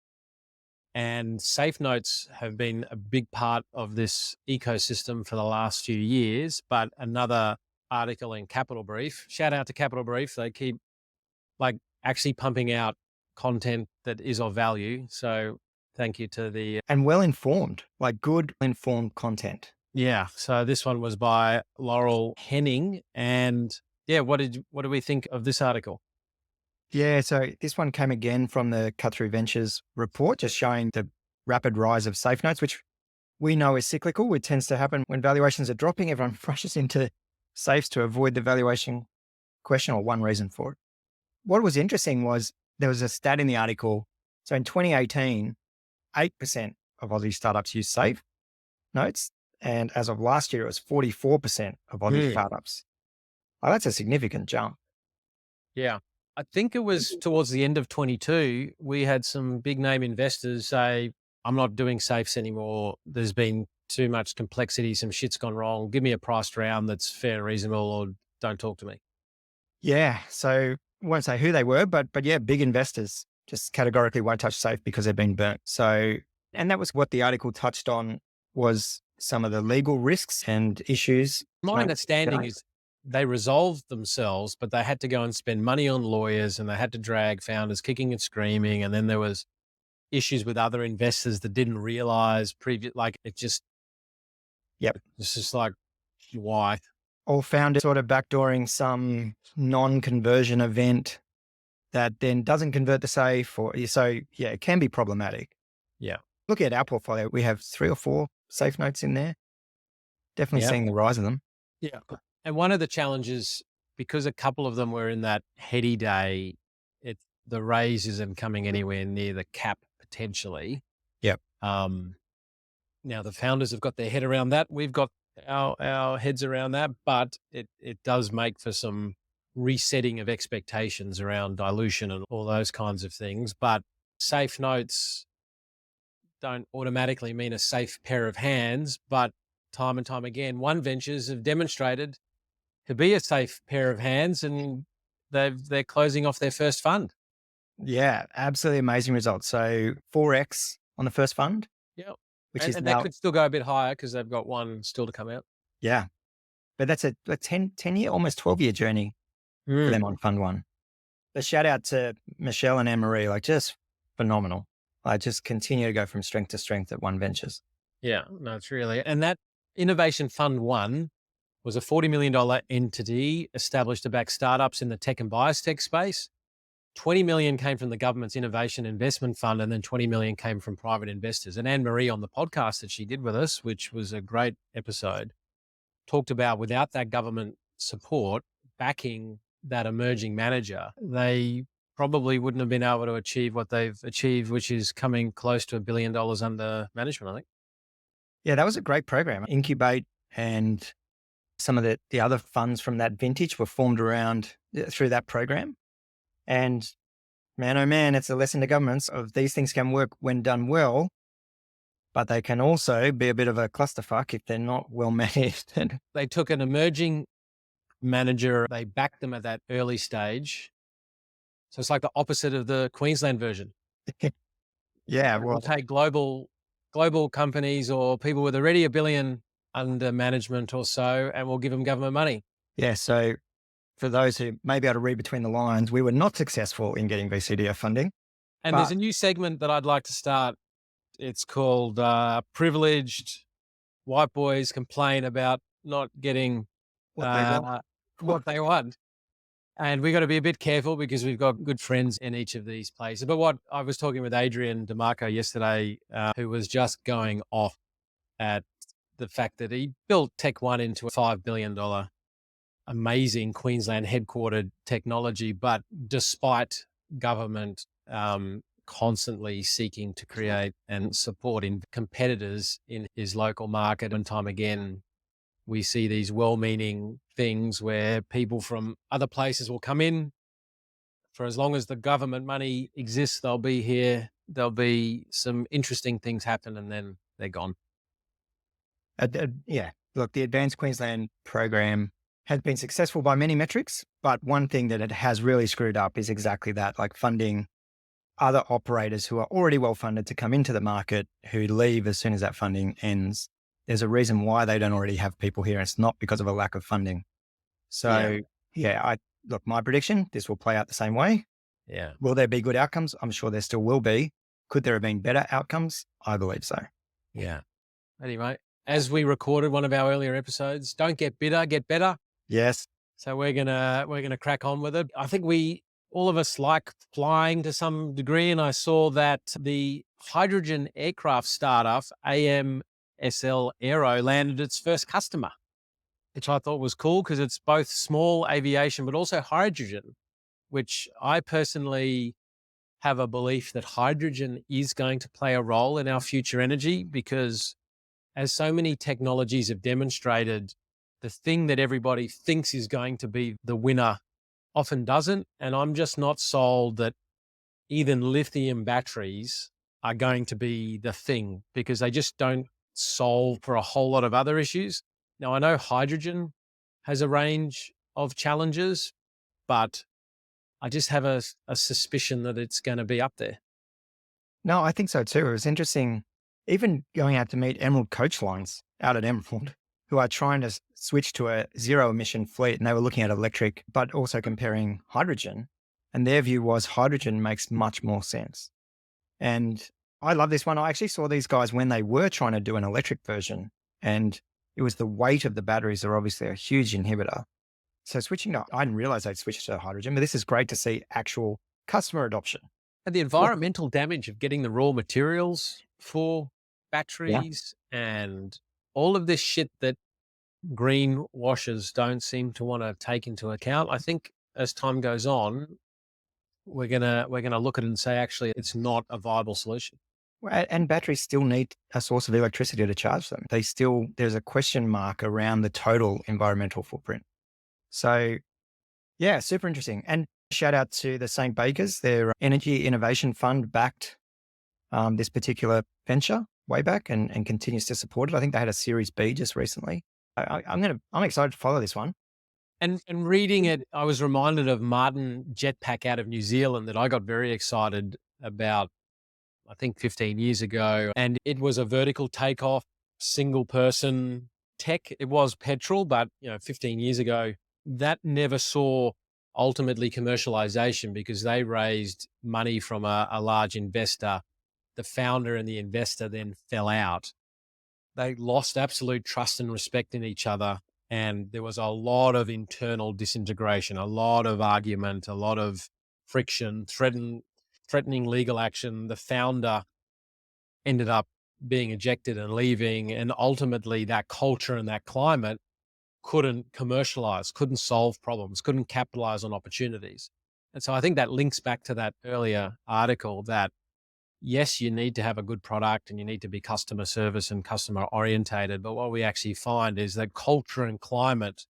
Speaker 1: And safe notes have been a big part of this ecosystem for the last few years. But another article in Capital Brief, shout out to Capital Brief. They keep actually pumping out content that is of value. So thank you to the...
Speaker 2: And well-informed, good informed content.
Speaker 1: Yeah. So this one was by Laurel Henning. And yeah, what do we think of this article?
Speaker 2: Yeah, so this one came again from the Cut Through Ventures report, just showing the rapid rise of safe notes, which we know is cyclical. It tends to happen when valuations are dropping. Everyone rushes into safes to avoid the valuation question, or one reason for it. What was interesting was there was a stat in the article. So in 2018, 8% of Aussie startups use safe notes. And as of last year, it was 44% of Aussie startups. Oh, that's a significant jump.
Speaker 1: Yeah. I think it was towards the end of 22, we had some big name investors say, I'm not doing safes anymore. There's been too much complexity. Some shit's gone wrong. Give me a priced round that's fair and reasonable, or don't talk to me.
Speaker 2: Yeah. So I won't say who they were, but yeah, big investors just categorically won't touch safe because they've been burnt. So, and that was what the article touched on, was some of the legal risks and issues.
Speaker 1: My understanding is they resolved themselves, but they had to go and spend money on lawyers and they had to drag founders kicking and screaming. And then there was issues with other investors that didn't realize it's just why?
Speaker 2: Or founders sort of backdooring some non-conversion event that then doesn't convert the safe, so yeah, it can be problematic.
Speaker 1: Yeah.
Speaker 2: Looking at our portfolio, we have 3 or 4 safe notes in there. Definitely seeing the rise of them.
Speaker 1: Yeah. And one of the challenges, because a couple of them were in that heady day, the raise isn't coming anywhere near the cap potentially.
Speaker 2: Yep.
Speaker 1: Now the founders have got their head around that. We've got our heads around that, but it does make for some resetting of expectations around dilution and all those kinds of things. But safe notes don't automatically mean a safe pair of hands, but time and time again, OneVentures have demonstrated to be a safe pair of hands, and they're closing off their first fund.
Speaker 2: Yeah, absolutely amazing results. So 4x on the first fund.
Speaker 1: Yeah.
Speaker 2: And
Speaker 1: that could still go a bit higher because they've got one still to come out.
Speaker 2: Yeah. But that's a 10-year, almost 12-year journey for them on fund one. A shout out to Michelle and Anne-Marie, just phenomenal. Just continue to go from strength to strength at OneVentures.
Speaker 1: Yeah, no, it's really. And that Innovation Fund 1 was a $40 million entity established to back startups in the tech and biotech space. 20 million came from the government's Innovation Investment Fund, and then 20 million came from private investors. And Anne-Marie, on the podcast that she did with us, which was a great episode, talked about without that government support backing that emerging manager, they probably wouldn't have been able to achieve what they've achieved, which is coming close to $1 billion under management, I think.
Speaker 2: Yeah, that was a great program. Incubate and some of the other funds from that vintage were formed through that program. And Man, oh man, it's a lesson to governments of these things can work when done well, but they can also be a bit of a clusterfuck if they're not well managed.
Speaker 1: They took an emerging manager, they backed them at that early stage. So it's like the opposite of the Queensland version.
Speaker 2: Yeah,
Speaker 1: We'll
Speaker 2: well,
Speaker 1: take global companies or people with already $1 billion under management or so, and we'll give them government money.
Speaker 2: yeah. So for those who may be able to read between the lines, we were not successful in getting VCDF funding.
Speaker 1: And there's a new segment that I'd like to start. It's called Privileged White Boys Complain About Not Getting
Speaker 2: What they want.
Speaker 1: what they want. And we got to be a bit careful because we've got good friends in each of these places. But what I was talking with Adrian DeMarco yesterday, who was just going off at the fact that he built Tech One into a $5 billion amazing Queensland headquartered technology, but despite government constantly seeking to create and support in competitors in his local market, and time again, we see these well-meaning things where people from other places will come in. For as long as the government money exists, they'll be here. There'll be some interesting things happen, and then they're gone.
Speaker 2: Yeah, look, the Advanced Queensland program has been successful by many metrics, but one thing that it has really screwed up is exactly that, like funding other operators who are already well funded to come into the market who leave as soon as that funding ends. There's a reason why they don't already have people here. It's not because of a lack of funding. So look, my prediction, this will play out the same way.
Speaker 1: Yeah.
Speaker 2: Will there be good outcomes? I'm sure there still will be. Could there have been better outcomes? I believe so.
Speaker 1: Yeah. Anyway, as we recorded one of our earlier episodes, don't get bitter, get better.
Speaker 2: Yes.
Speaker 1: So we're gonna crack on with it. I think all of us like flying to some degree, and I saw that the hydrogen aircraft startup AMSL Aero landed its first customer, which I thought was cool because it's both small aviation but also hydrogen, which I personally have a belief that hydrogen is going to play a role in our future energy because, as so many technologies have demonstrated, the thing that everybody thinks is going to be the winner often doesn't. And I'm just not sold that even lithium batteries are going to be the thing because they just don't solve for a whole lot of other issues. Now, I know hydrogen has a range of challenges, but I just have a suspicion that it's going to be up there.
Speaker 2: No, I think so too. It was interesting, even going out to meet Emerald Coach Lines out at Emerald, who are trying to switch to a zero emission fleet. And they were looking at electric, but also comparing hydrogen. And their view was hydrogen makes much more sense. And I love this one. I actually saw these guys when they were trying to do an electric version, and it was the weight of the batteries are obviously a huge inhibitor. So switching to, I didn't realize they'd switched to hydrogen, but this is great to see actual customer adoption.
Speaker 1: And the environmental damage of getting the raw materials for batteries and all of this shit that green washers don't seem to want to take into account. I think as time goes on, we're gonna look at it and say, actually, it's not a viable solution.
Speaker 2: And batteries still need a source of electricity to charge them. There's a question mark around the total environmental footprint. So yeah, super interesting. And shout out to the St. Bakers, their Energy Innovation Fund backed this particular venture way back and continues to support it. I think they had a Series B just recently. I'm excited to follow this one.
Speaker 1: And reading it, I was reminded of Martin Jetpack out of New Zealand that I got very excited about, I think 15 years ago. And it was a vertical takeoff, single person tech. It was petrol, but 15 years ago, that never saw ultimately commercialization because they raised money from a large investor. The founder and the investor then fell out. They lost absolute trust and respect in each other. And there was a lot of internal disintegration, a lot of argument, a lot of friction, threatening legal action. The founder ended up being ejected and leaving. And ultimately that culture and that climate couldn't commercialize, couldn't solve problems, couldn't capitalize on opportunities. And so I think that links back to that earlier article that yes, you need to have a good product and you need to be customer service and customer orientated. But what we actually find is that culture and climate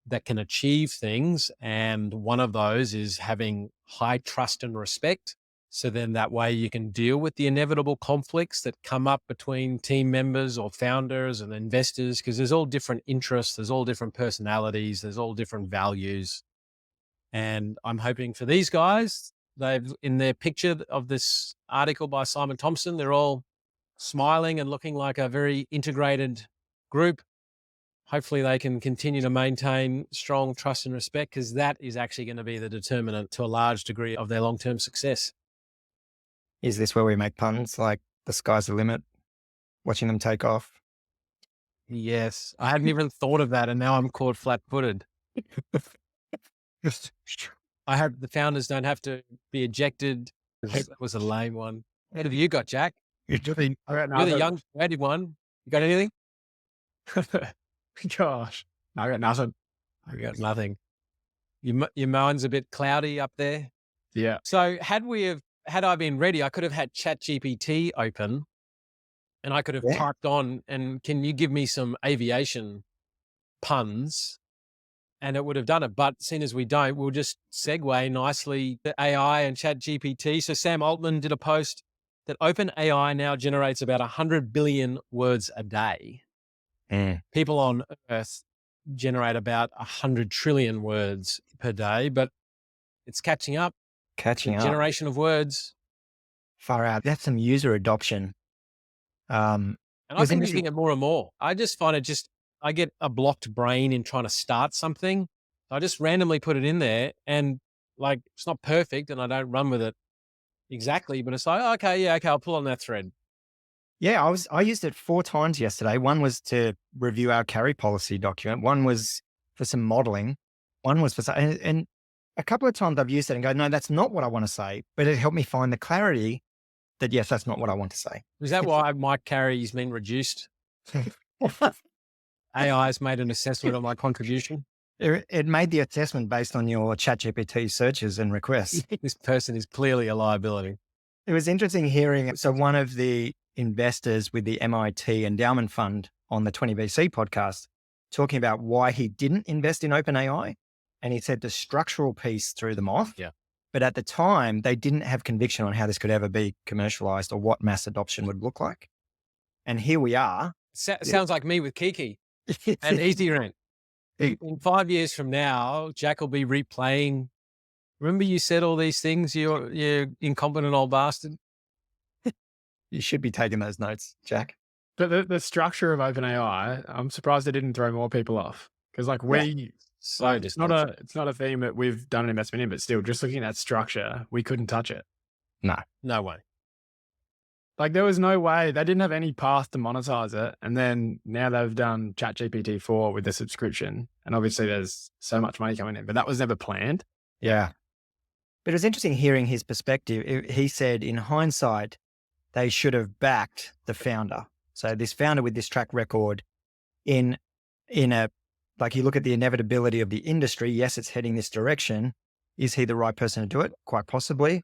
Speaker 1: that can achieve things. And one of those is having high trust and respect. So then that way you can deal with the inevitable conflicts that come up between team members or founders and investors, because there's all different interests, there's all different personalities, there's all different values. And I'm hoping for these guys, they've, in their picture of this article by Simon Thompson, they're all smiling and looking like a very integrated group. Hopefully they can continue to maintain strong trust and respect, because that is actually going to be the determinant to a large degree of their long-term success.
Speaker 2: Is this where we make puns like the sky's the limit, watching them take off?
Speaker 1: Yes. I hadn't even thought of that, and now I'm caught flat-footed. I hope the founders don't have to be ejected. That was a lame one. What have you got, Jack? You're the young creative one. You got anything?
Speaker 3: Gosh, I got nothing.
Speaker 1: I got nothing. Your mind's a bit cloudy up there.
Speaker 3: Yeah.
Speaker 1: So had I been ready, I could have had ChatGPT open, and I could have typed on, and can you give me some aviation puns? And it would have done it. But seeing as we don't, we'll just segue nicely to AI and ChatGPT. So Sam Altman did a post that OpenAI now generates about 100 billion words a day. People on Earth generate about 100 trillion words per day, but it's catching up. Generation of words.
Speaker 2: Far out. That's some user adoption.
Speaker 1: And I think using it more and more. I just find I get a blocked brain in trying to start something. I just randomly put it in there, and like, it's not perfect and I don't run with it exactly, but it's like, okay, I'll pull on that thread.
Speaker 2: Yeah, I used it 4 times yesterday. One was to review our carry policy document. One was for some modeling. One was for, and a couple of times I've used it and go, no, that's not what I want to say. But it helped me find the clarity that, yes, that's not what I want to say.
Speaker 1: Is that why my carry's been reduced? AI has made an assessment of my contribution.
Speaker 2: It made the assessment based on your ChatGPT searches and requests.
Speaker 1: This person is clearly a liability.
Speaker 2: It was interesting hearing. So one of the investors with the MIT Endowment Fund on the 20BC podcast talking about why he didn't invest in OpenAI. And he said the structural piece threw them off.
Speaker 1: Yeah.
Speaker 2: But at the time, they didn't have conviction on how this could ever be commercialized or what mass adoption would look like. And here we are.
Speaker 1: Sounds like me with Kiki and Easy Rent. In 5 years from now, Jack will be replaying. Remember you said all these things, you incompetent old bastard?
Speaker 2: You should be taking those notes, Jack.
Speaker 3: But the structure of OpenAI, I'm surprised it didn't throw more people off. Because it's not a theme that we've done an investment in, but still, just looking at that structure, we couldn't touch it.
Speaker 1: No way.
Speaker 3: Like, there was no way. They didn't have any path to monetize it. And then now they've done ChatGPT 4 with the subscription. And obviously there's so much money coming in, but that was never planned.
Speaker 2: Yeah. But it was interesting hearing his perspective. He said, in hindsight, they should have backed the founder. So this founder with this track record in a, like, you look at the inevitability of the industry. Yes, it's heading this direction. Is he the right person to do it? Quite possibly.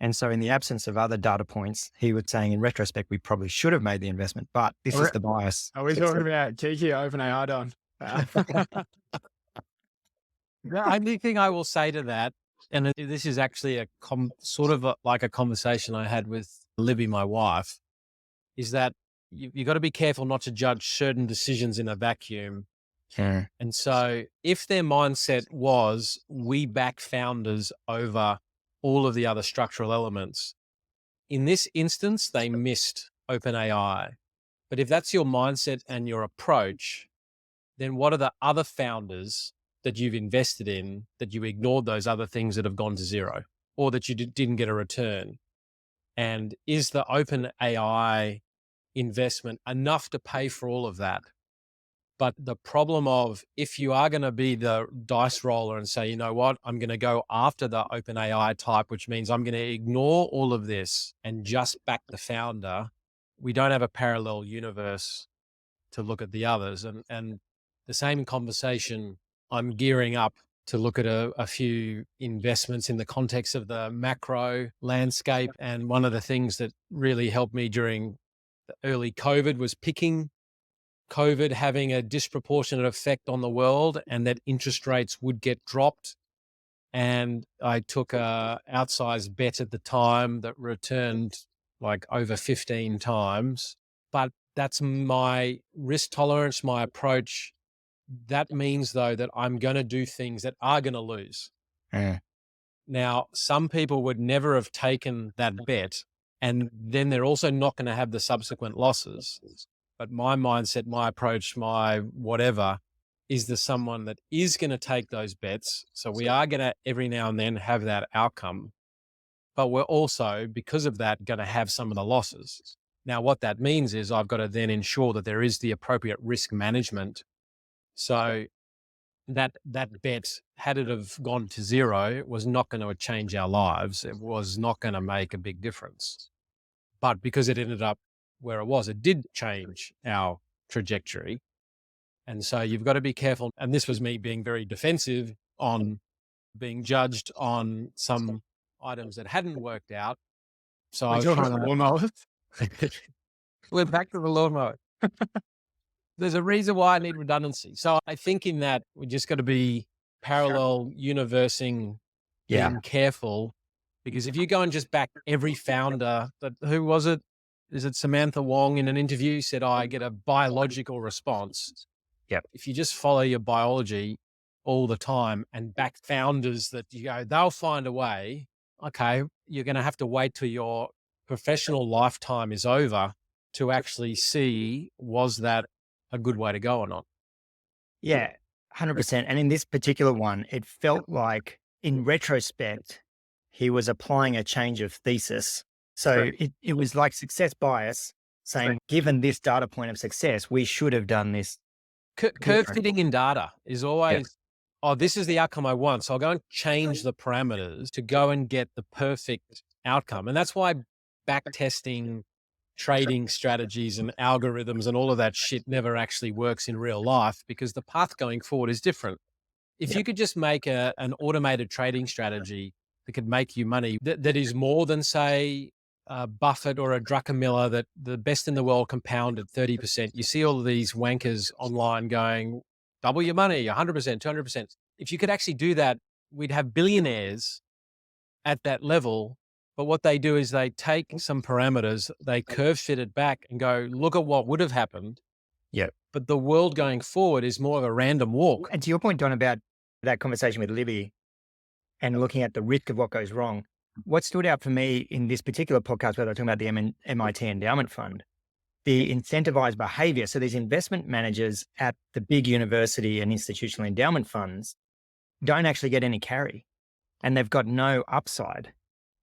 Speaker 2: And so in the absence of other data points, he was saying in retrospect, we probably should have made the investment, but this is the bias.
Speaker 3: Are we talking about Kiki or OpenAI, Don?
Speaker 1: The only thing I will say to that, and this is actually like a conversation I had with Libby, my wife, is that you got to be careful not to judge certain decisions in a vacuum.
Speaker 2: Yeah.
Speaker 1: And so if their mindset was, we back founders over all of the other structural elements, in this instance, they missed OpenAI. But if that's your mindset and your approach, then what are the other founders that you've invested in that you ignored those other things that have gone to zero, or that you didn't get a return? And is the OpenAI investment enough to pay for all of that? But the problem of, if you are going to be the dice roller and say, you know what, I'm going to go after the OpenAI type, which means I'm going to ignore all of this and just back the founder, we don't have a parallel universe to look at the others. And the same conversation, I'm gearing up to look at a few investments in the context of the macro landscape. And one of the things that really helped me during the early COVID was picking COVID having a disproportionate effect on the world and that interest rates would get dropped. And I took a outsized bet at the time that returned like over 15 times. But that's my risk tolerance, my approach. That means, though, that I'm going to do things that are going to lose.
Speaker 2: Yeah.
Speaker 1: Now, some people would never have taken that bet, and then they're also not going to have the subsequent losses. But my mindset, my approach, my whatever is the someone that is going to take those bets. So we are going to every now and then have that outcome, but we're also, because of that, going to have some of the losses. Now, what that means is I've got to then ensure that there is the appropriate risk management. So that bet, had it have gone to zero, was not going to change our lives. It was not going to make a big difference. But because it ended up where it was, it did change our trajectory. And so you've got to be careful. And this was me being very defensive on being judged on some items that hadn't worked out. So I was trying to... We're back to the lawnmower. There's a reason why I need redundancy. So I think in that we just got to be parallel universing, being careful, because if you go and just back every founder who was it? Is it Samantha Wong in an interview said, I get a biological response.
Speaker 2: Yep.
Speaker 1: If you just follow your biology all the time and back founders that you go, they'll find a way. Okay. You're going to have to wait till your professional lifetime is over to actually see, was that a good way to go or not?
Speaker 2: Yeah, 100%. And in this particular one, it felt like in retrospect, he was applying a change of thesis. So it was like success bias saying, given this data point of success, we should have done this.
Speaker 1: Curve fitting in data is always, oh, this is the outcome I want. So I'll go and change the parameters to go and get the perfect outcome. And that's why back testing trading strategies and algorithms and all of that shit never actually works in real life, because the path going forward is different. If you could just make an automated trading strategy that could make you money, that is more than, say, Buffett or a Druckenmiller, that the best in the world compounded 30%. You see all of these wankers online going, double your money, 100%, 200%. If you could actually do that, we'd have billionaires at that level. But what they do is they take some parameters, they curve fit it back and go, look at what would have happened.
Speaker 2: Yeah.
Speaker 1: But the world going forward is more of a random walk.
Speaker 2: And to your point, Don, about that conversation with Libby and looking at the risk of what goes wrong, what stood out for me in this particular podcast, where they're talking about the MIT Endowment Fund, the incentivized behavior. So these investment managers at the big university and institutional endowment funds don't actually get any carry, and they've got no upside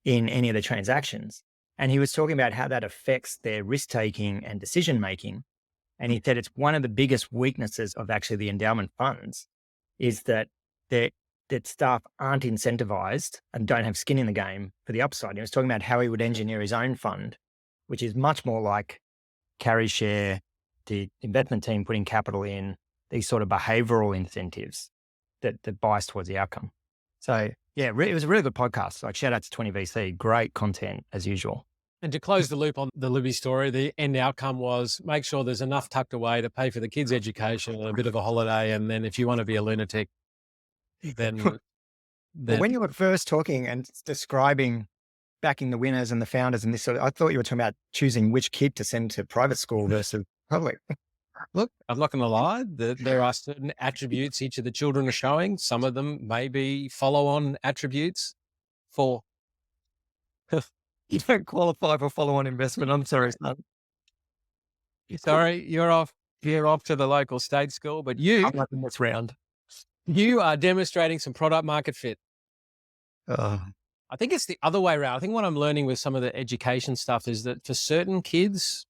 Speaker 2: in any of the transactions. And he was talking about how that affects their risk-taking and decision-making. And he said it's one of the biggest weaknesses of actually the endowment funds is that that staff aren't incentivized and don't have skin in the game for the upside. He was talking about how he would engineer his own fund, which is much more like carry share, the investment team putting capital in, these sort of behavioral incentives that bias towards the outcome. So yeah, it was a really good podcast. Like, shout out to 20VC, great content as usual.
Speaker 1: And to close the loop on the Libby story, the end outcome was make sure there's enough tucked away to pay for the kids' education and a bit of a holiday. And then if you want to be a lunatic, then
Speaker 2: when you were first talking and describing backing the winners and the founders and this sort of, I thought you were talking about choosing which kid to send to private school versus public.
Speaker 1: Look, I'm not going to lie. There are certain attributes each of the children are showing. Some of them may be follow-on attributes for...
Speaker 2: You don't qualify for follow-on investment. I'm sorry, son.
Speaker 1: Sorry, you're off to the local state school, but
Speaker 2: I'm not in this round.
Speaker 1: You are demonstrating some product market fit.
Speaker 2: I
Speaker 1: think it's the other way around. I think what I'm learning with some of the education stuff is that for certain kids,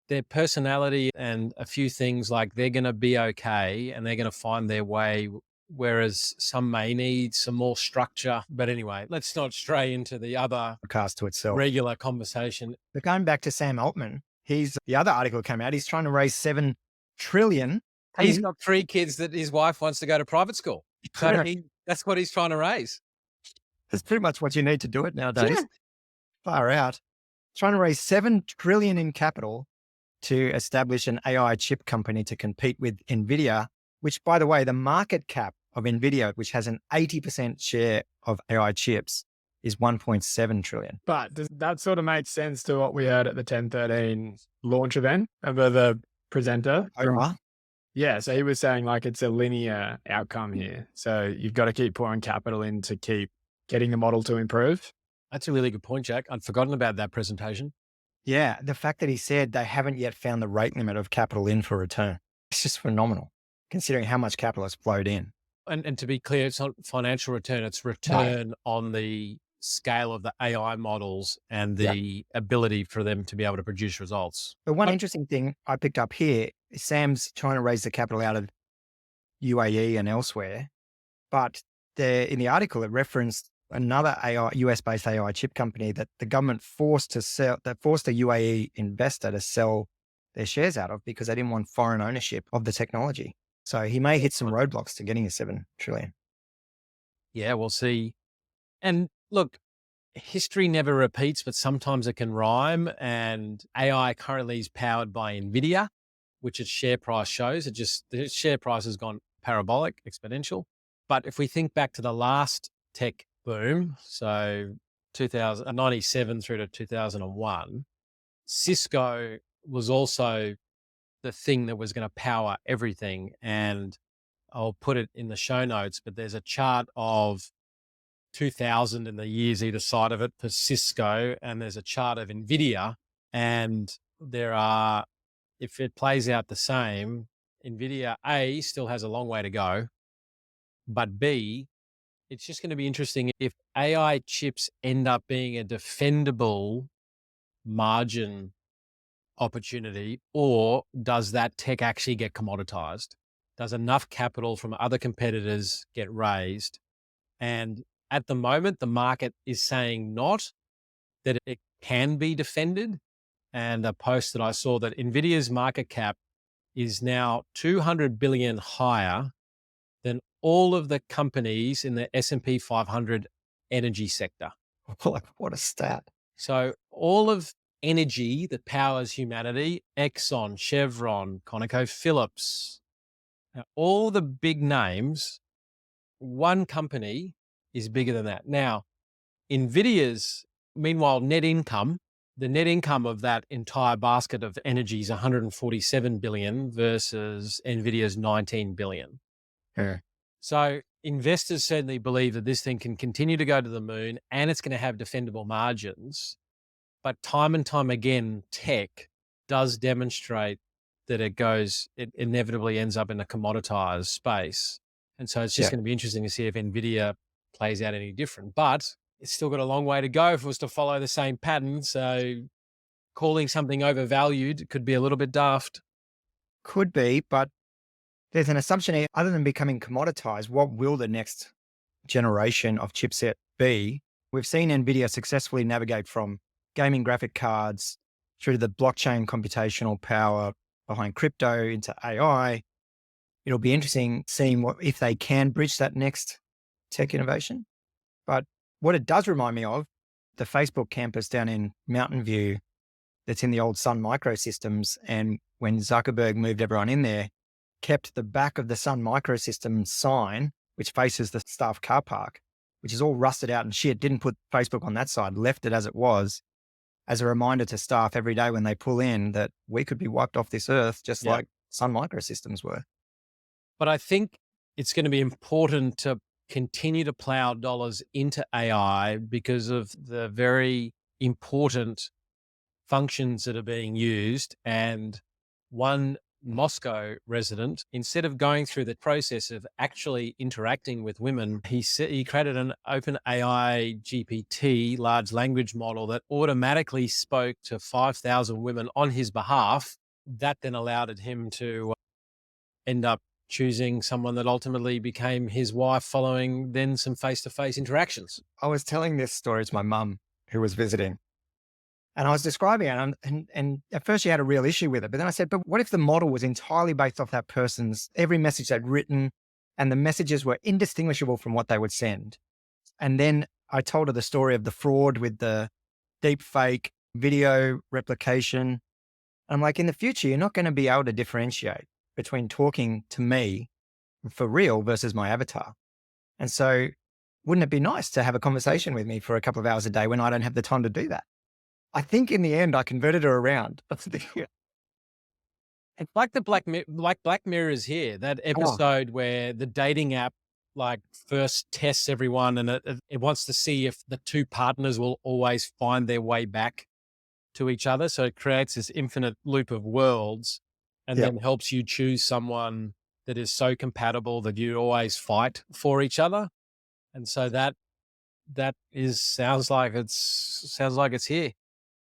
Speaker 1: their personality and a few things, like, they're going to be okay and they're going to find their way, whereas some may need some more structure. But anyway, let's not stray into the other
Speaker 2: podcast to itself.
Speaker 1: Regular conversation.
Speaker 2: But going back to Sam Altman, the other article came out, he's trying to raise $7 trillion.
Speaker 1: He's got 3 kids that his wife wants to go to private school. So that's what he's trying to raise.
Speaker 2: That's pretty much what you need to do it nowadays. Yeah. Far out. Trying to raise $7 trillion in capital to establish an AI chip company to compete with Nvidia, which, by the way, the market cap of Nvidia, which has an 80% share of AI chips, is 1.7 trillion.
Speaker 3: But does that sort of make sense to what we heard at the 1013 launch event of the presenter?
Speaker 2: Oprah?
Speaker 3: Yeah, so he was saying like it's a linear outcome here. So you've got to keep pouring capital in to keep getting the model to improve.
Speaker 1: That's a really good point, Jack. I'd forgotten about that presentation.
Speaker 2: Yeah, the fact that he said they haven't yet found the rate limit of capital in for return. It's just phenomenal, considering how much capital has flowed in.
Speaker 1: And to be clear, it's not financial return, it's return on the scale of the AI models and the ability for them to be able to produce results.
Speaker 2: But one interesting thing I picked up here is Sam's trying to raise the capital out of UAE and elsewhere. But in the article, it referenced another US-based AI chip company that the government forced a UAE investor to sell their shares out of because they didn't want foreign ownership of the technology. So he may hit some roadblocks to getting a 7 trillion.
Speaker 1: Yeah, we'll see. And look, history never repeats, but sometimes it can rhyme. And AI currently is powered by Nvidia, which its share price shows. The share price has gone parabolic, exponential. But if we think back to the last tech boom, so 1997 through to 2001, Cisco was also the thing that was going to power everything. And I'll put it in the show notes, but there's a chart of 2000 in the years either side of it for Cisco, and there's a chart of Nvidia. And there are, if it plays out the same, Nvidia A still has a long way to go, but B, it's just going to be interesting if AI chips end up being a defendable margin opportunity, or does that tech actually get commoditized? Does enough capital from other competitors get raised? And at the moment, the market is saying not, that it can be defended. And a post that I saw that Nvidia's market cap is now 200 billion higher than all of the companies in the S&P 500 energy sector.
Speaker 2: What a stat.
Speaker 1: So all of energy that powers humanity, Exxon, Chevron, ConocoPhillips, all the big names, one company is bigger than that. Now, Nvidia's, meanwhile, the net income of that entire basket of energy is 147 billion versus Nvidia's 19 billion.
Speaker 2: Yeah.
Speaker 1: So investors certainly believe that this thing can continue to go to the moon and it's going to have defendable margins. But time and time again, tech does demonstrate that it inevitably ends up in a commoditized space. And so it's just going to be interesting to see if Nvidia plays out any different. But it's still got a long way to go if it was to follow the same pattern. So calling something overvalued could be a little bit daft.
Speaker 2: Could be, but there's an assumption here, other than becoming commoditized, what will the next generation of chipset be? We've seen Nvidia successfully navigate from gaming graphic cards through to the blockchain computational power behind crypto into AI. It'll be interesting seeing if they can bridge that next tech innovation. But what it does remind me of, the Facebook campus down in Mountain View that's in the old Sun Microsystems. And when Zuckerberg moved everyone in there, kept the back of the Sun Microsystems sign, which faces the staff car park, which is all rusted out and shit, didn't put Facebook on that side, left it as it was, as a reminder to staff every day when they pull in that we could be wiped off this earth, just like Sun Microsystems were.
Speaker 1: But I think it's going to be important to continue to plow dollars into AI because of the very important functions that are being used. And one Moscow resident, instead of going through the process of actually interacting with women, he created an OpenAI GPT large language model that automatically spoke to 5,000 women on his behalf. That then allowed him to end up choosing someone that ultimately became his wife following then some face-to-face interactions.
Speaker 2: I was telling this story to my mum who was visiting. And I was describing it, and at first she had a real issue with it. But then I said, but what if the model was entirely based off that person's, every message they'd written, and the messages were indistinguishable from what they would send? And then I told her the story of the fraud with the deep fake video replication. I'm like, in the future, you're not going to be able to differentiate between talking to me for real versus my avatar. And so wouldn't it be nice to have a conversation with me for a couple of hours a day when I don't have the time to do that? I think in the end, I converted her around.
Speaker 1: It's like the Black Mirror is here, that episode where the dating app like first tests everyone and it wants to see if the two partners will always find their way back to each other. So it creates this infinite loop of worlds and then helps you choose someone that is so compatible that you always fight for each other. And so that sounds like it's here.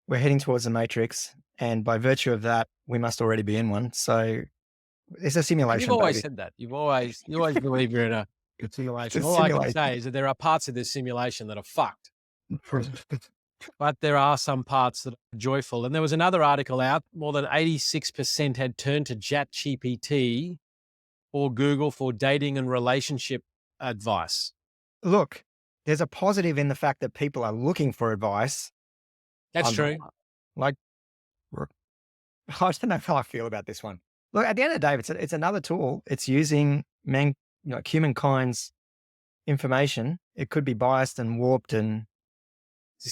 Speaker 2: We're heading towards the Matrix, and by virtue of that, we must already be in one. So it's a simulation.
Speaker 1: You've always
Speaker 2: baby.
Speaker 1: said that. You always believe you're in a simulation. All I can say is that there are parts of this simulation that are fucked. But there are some parts that are joyful. And there was another article out, more than 86% had turned to ChatGPT or Google for dating and relationship advice.
Speaker 2: Look, there's a positive in the fact that people are looking for advice.
Speaker 1: That's true.
Speaker 2: Like, I don't know how I feel about this one. Look, at the end of the day, it's another tool. It's using humankind's information. It could be biased and warped and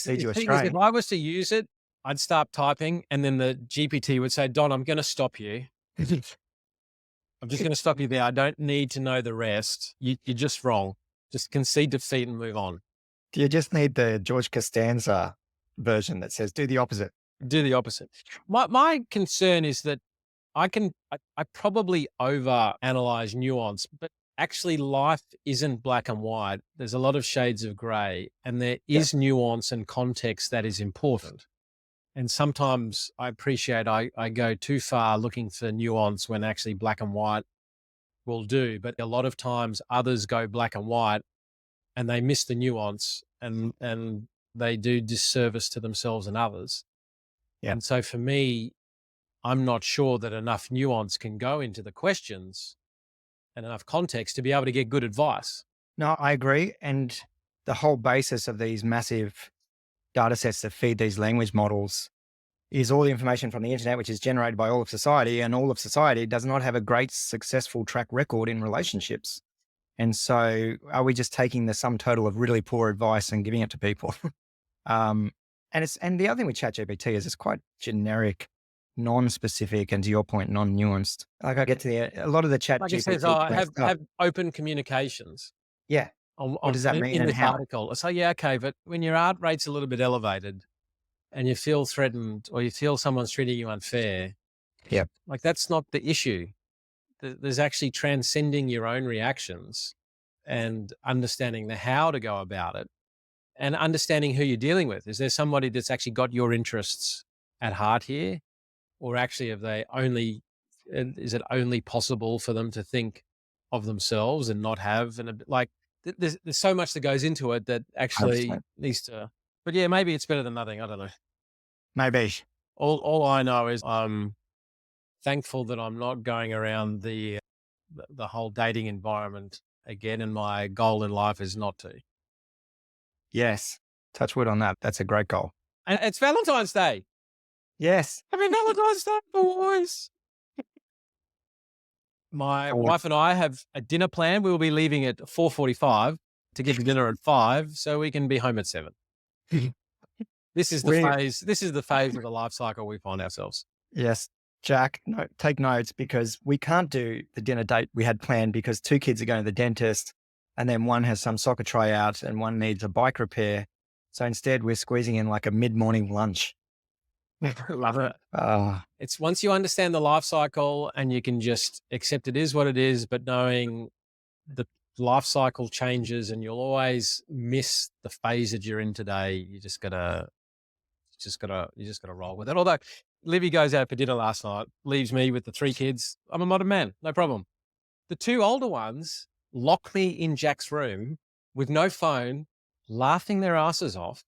Speaker 2: lead you astray.
Speaker 1: If I was to use it, I'd start typing and then the GPT would say, Don, I'm going to stop you. I'm just going to stop you there. I don't need to know the rest. You're just wrong. Just concede defeat and move on.
Speaker 2: Do you just need the George Costanza version that says, do the opposite?
Speaker 1: Do the opposite. My concern is that I probably overanalyze nuance, but actually life isn't black and white. There's a lot of shades of gray and there is nuance and context that is important. And sometimes I appreciate I go too far looking for nuance when actually black and white will do. But a lot of times others go black and white and they miss the nuance and they do disservice to themselves and others. Yeah. And so for me, I'm not sure that enough nuance can go into the questions and enough context to be able to get good advice.
Speaker 2: No, I agree. And the whole basis of these massive data sets that feed these language models is all the information from the internet, which is generated by all of society, and all of society does not have a great successful track record in relationships. And so are we just taking the sum total of really poor advice and giving it to people? And the other thing with ChatGPT is it's quite generic, non-specific, and to your point, non-nuanced. Like I get to a lot of the ChatGPT.
Speaker 1: Like it says, have open communications.
Speaker 2: Yeah. What does that mean?
Speaker 1: In this article. So yeah, okay, but when your heart rate's a little bit elevated and you feel threatened or you feel someone's treating you unfair, like that's not the issue. There's actually transcending your own reactions and understanding the how to go about it. And understanding who you're dealing with. Is there somebody that's actually got your interests at heart here? Or actually is it only possible for them to think of themselves and not have, there's so much that goes into it that actually needs to, but yeah, maybe it's better than nothing. I don't know.
Speaker 2: Maybe.
Speaker 1: All I know is I'm thankful that I'm not going around the whole dating environment again. And my goal in life is not to.
Speaker 2: Yes. Touch wood on that. That's a great goal.
Speaker 1: And it's Valentine's Day.
Speaker 2: Yes.
Speaker 1: Happy Valentine's Day, boys. My wife and I have a dinner plan. We will be leaving at 4:45 to get to dinner at 5 so we can be home at 7. This is the phase of the life cycle we find ourselves.
Speaker 2: Yes. Jack, take notes because we can't do the dinner date we had planned because 2 kids are going to the dentist. And then one has some soccer tryout and one needs a bike repair. So instead we're squeezing in like a mid-morning lunch.
Speaker 1: Love it. It's once you understand the life cycle and you can just accept it is what it is, but knowing the life cycle changes and you'll always miss the phase that you're in today. You just gotta roll with it. Although Livy goes out for dinner last night, leaves me with the 3 kids. I'm a modern man. No problem. The 2 older ones lock me in Jack's room with no phone, laughing their asses off,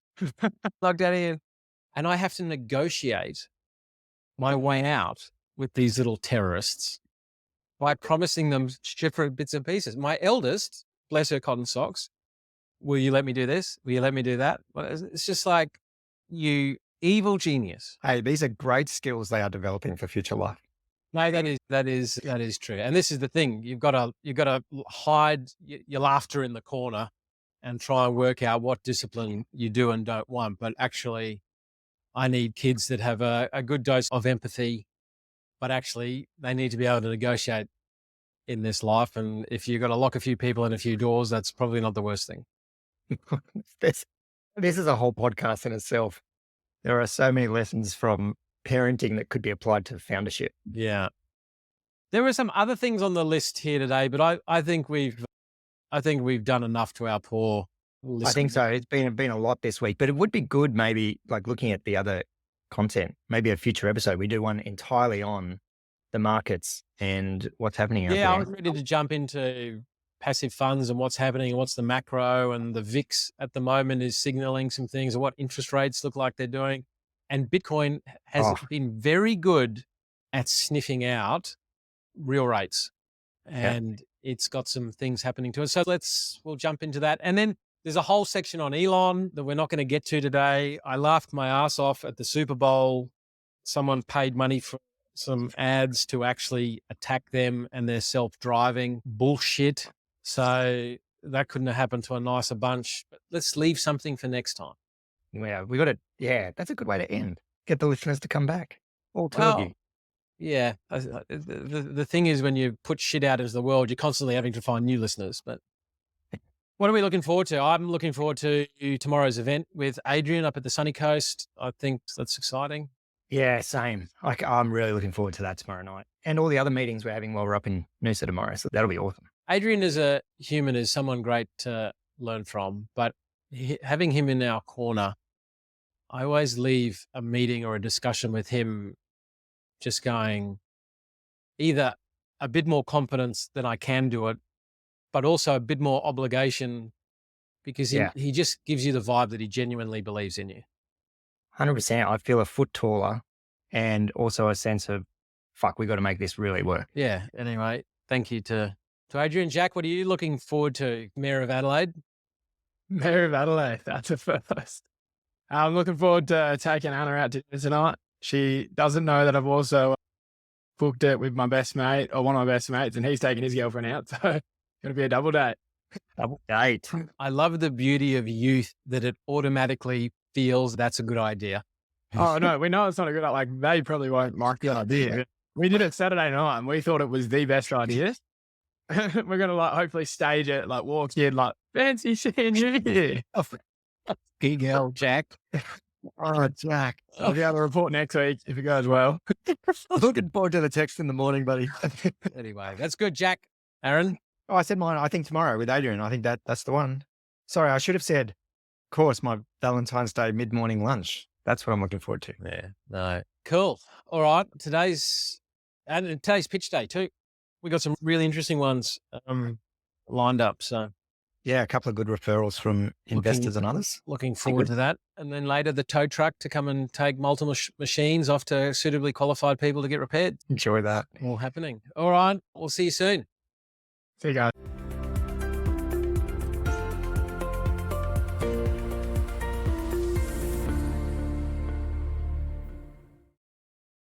Speaker 1: like Daddy, and I have to negotiate my way out with these little terrorists by promising them different bits and pieces. My eldest, bless her cotton socks, will you let me do this? Will you let me do that? Well, it's just like you Evil genius.
Speaker 2: Hey, these are great skills they are developing for future life.
Speaker 1: No, that is true. And this is the thing. You've got to hide your laughter in the corner and try and work out what discipline you do and don't want. But actually, I need kids that have a good dose of empathy, but actually they need to be able to negotiate in this life. And if you've got to lock a few people in a few doors, that's probably not the worst thing.
Speaker 2: this is a whole podcast in itself. There are so many lessons from parenting that could be applied to foundership.
Speaker 1: Yeah. There are some other things on the list here today, but I think we've done enough to our poor listeners.
Speaker 2: I think so. It's been a lot this week, but it would be good maybe like looking at the other content, maybe a future episode. We do one entirely on the markets and what's happening out there.
Speaker 1: Yeah, I was ready to jump into passive funds and what's happening and what's the macro, and the VIX at the moment is signaling some things, and what interest rates look like they're doing. And Bitcoin has been very good at sniffing out real rates, and it's got some things happening to it. So we'll jump into that. And then there's a whole section on Elon that we're not going to get to today. I laughed my ass off at the Super Bowl. Someone paid money for some ads to actually attack them and their self-driving bullshit. So that couldn't have happened to a nicer bunch. But let's leave something for next time.
Speaker 2: Yeah, we got to. Yeah, that's a good way to end. Get the listeners to come back. All two of you.
Speaker 1: Yeah. The thing is, when you put shit out into the world, you're constantly having to find new listeners. But what are we looking forward to? I'm looking forward to tomorrow's event with Adrian up at the Sunny Coast. I think that's exciting.
Speaker 2: Yeah, same. I'm really looking forward to that tomorrow night. And all the other meetings we're having while we're up in Noosa tomorrow. So that'll be awesome.
Speaker 1: Adrian as a human is someone great to learn from, but having him in our corner, I always leave a meeting or a discussion with him just going either a bit more confidence that I can do it, but also a bit more obligation, because he just gives you the vibe that he genuinely believes in you.
Speaker 2: 100%. I feel a foot taller, and also a sense of, fuck, we got to make this really work.
Speaker 1: Yeah. Anyway, thank you to Adrian. Jack, what are you looking forward to? Mayor of Adelaide?
Speaker 3: Mayor of Adelaide, that's a first. I'm looking forward to taking Anna out to dinner tonight. She doesn't know that I've also booked it with my best mate, or one of my best mates, and he's taking his girlfriend out. So it's going to be a double date.
Speaker 2: Double date.
Speaker 1: I love the beauty of youth, that it automatically feels that's a good idea.
Speaker 3: Oh, no, we know it's not a good idea. Like, they probably won't like the idea. We did it Saturday night and we thought it was the best idea. We're going to like hopefully stage it, like walk in, like, fancy seeing you here.
Speaker 1: Big hell, Jack.
Speaker 2: Oh, Jack.
Speaker 3: I'll be able to report next week if it goes well.
Speaker 2: Looking forward to the text in the morning, buddy.
Speaker 1: Anyway, that's good, Jack. Aaron?
Speaker 2: Oh, I said mine. I think tomorrow with Adrian. I think that's the one. Sorry, I should have said, of course, my Valentine's Day mid-morning lunch. That's what I'm looking forward to.
Speaker 1: Yeah, no. Cool. All right. Today's pitch day too. We got some really interesting ones lined up. So
Speaker 2: yeah, a couple of good referrals from investors and others.
Speaker 1: Looking forward to that. And then later the tow truck to come and take multiple machines off to suitably qualified people to get repaired.
Speaker 2: Enjoy that.
Speaker 1: All happening. All right. We'll see you soon.
Speaker 3: See you guys.